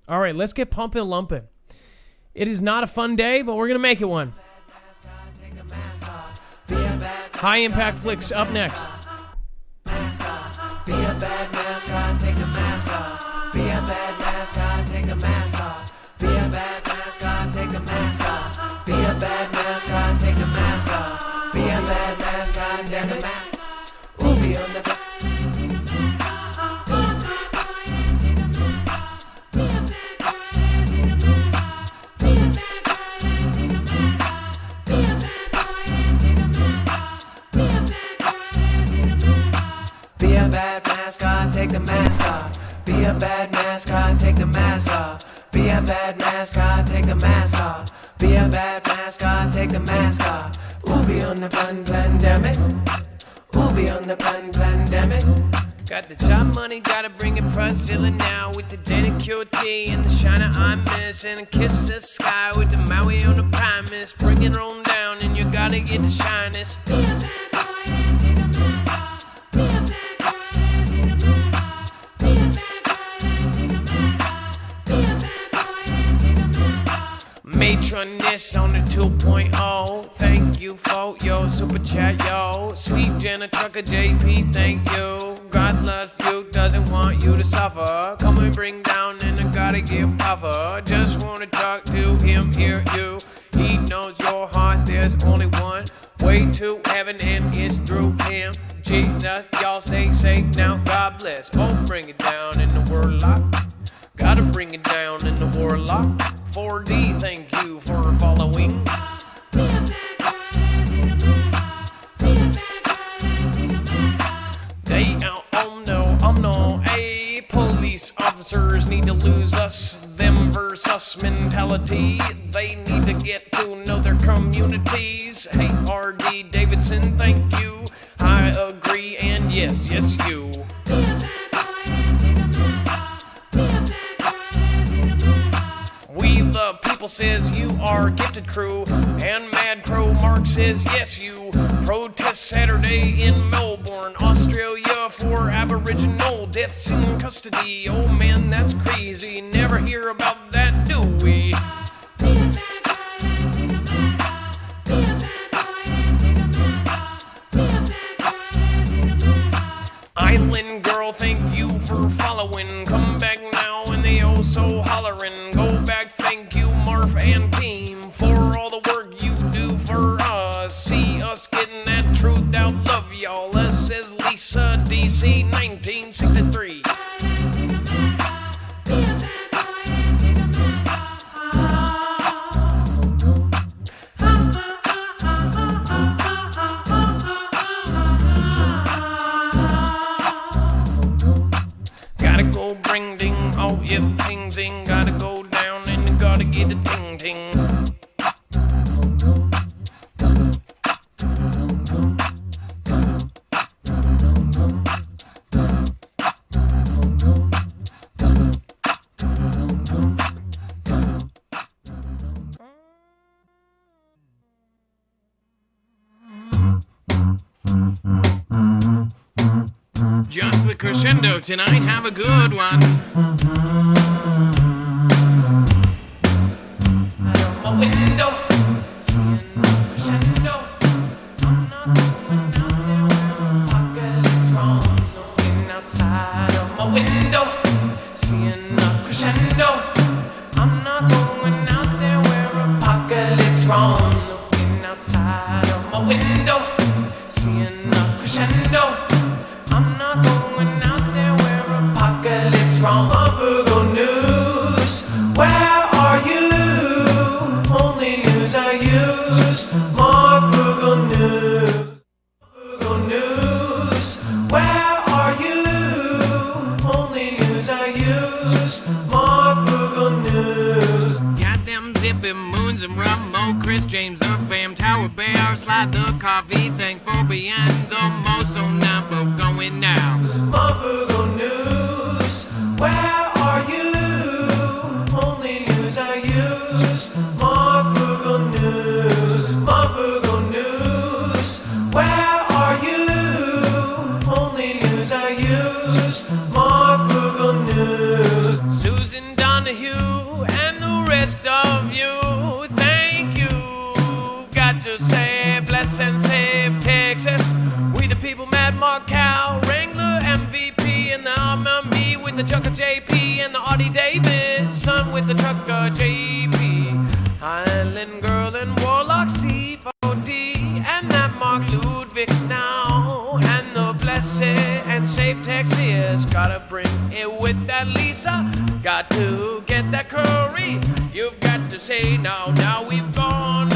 All right, let's get pumping and lumping. It is not a fun day, but we're going to make it one. High Impact Flicks up next. Be a bad mascot, take the mask off. Be a bad mascot. mascot, take the mask off. Be a bad mascot, take the mask off. Be a bad mascot, take the mask off. Be a bad mascot, take the mask off. Ooh, be on the back. Be a bad mascot, take the mask off. Be a bad mascot, take the mask off. Be a bad mascot, take the mask off. Be a bad mascot, take the mask off. Ooh, be on the pandemic. Ooh, be on the pandemic. Got the chop money, gotta bring it Priscilla now. With the Jenny QT and the shiner I miss. And a kiss the sky with the Maui on the Primus. Bring it on down and you gotta get the shyness. Matroness on the 2.0. Thank you for your super chat, yo. Sweet Jenna Trucker JP, thank you. God loves you, doesn't want you to suffer. Come and bring down and I gotta get puffer. Just wanna talk to him, hear you. He knows your heart, there's only one way to heaven and it's through him. Jesus, y'all stay safe now, God bless. Oh, bring it down in the warlock. Gotta bring it down in the warlock. 4D, thank you for following. They out on no, ayy. Police officers need to lose us, them versus mentality. They need to get to know their communities. Hey, R.D. Davidson, thank you. I agree, and yes, you. We the people says you are gifted crew, and Mad Crow Mark says yes you. Protest Saturday in Melbourne, Australia for Aboriginal deaths in custody. Oh man, that's crazy, never hear about that, do we? Island girl, thank you for following. Come back now and they oh so hollering. Go back, thank you Marf and team for all the work you do for us. See us getting that truth out, love y'all. This is Lisa DC 1963. Gotta go bring ding, oh yeah, ting zing. Gotta go down and gotta get a ting ting. Just the crescendo tonight, have a good one. Out of my window, seeing the crescendo. I'm not going out there where a pocket is wrong. Looking outside of my window, seeing the crescendo. I'm not going out there where a pocket is wrong. Looking outside of my window, seeing the crescendo. I'm not going out there where apocalypse wrong. Marfoogle News, where are you? Only news I use. Marfoogle News, Marfoogle News, where are you? Only news I use. Marfoogle News. Got them zipping moons and Rummo, Chris James, the fam, Tower Bear, Slide the Coffee. Thanks for being the most so now. Going now. Marfoogle News, where are you? Only news I use. Marfoogle News, Marfoogle News, where are you? Only news I use. Marfoogle News. Susan Donahue and the rest of you, thank you. Got to say, bless and save Texas. We the people, Mad Mark Cow, Wrangler MVP, and the armor me with the Chucker JP and the Audie David. Texas. Gotta bring it with that Lisa. Got to get that curry. You've got to say now we've gone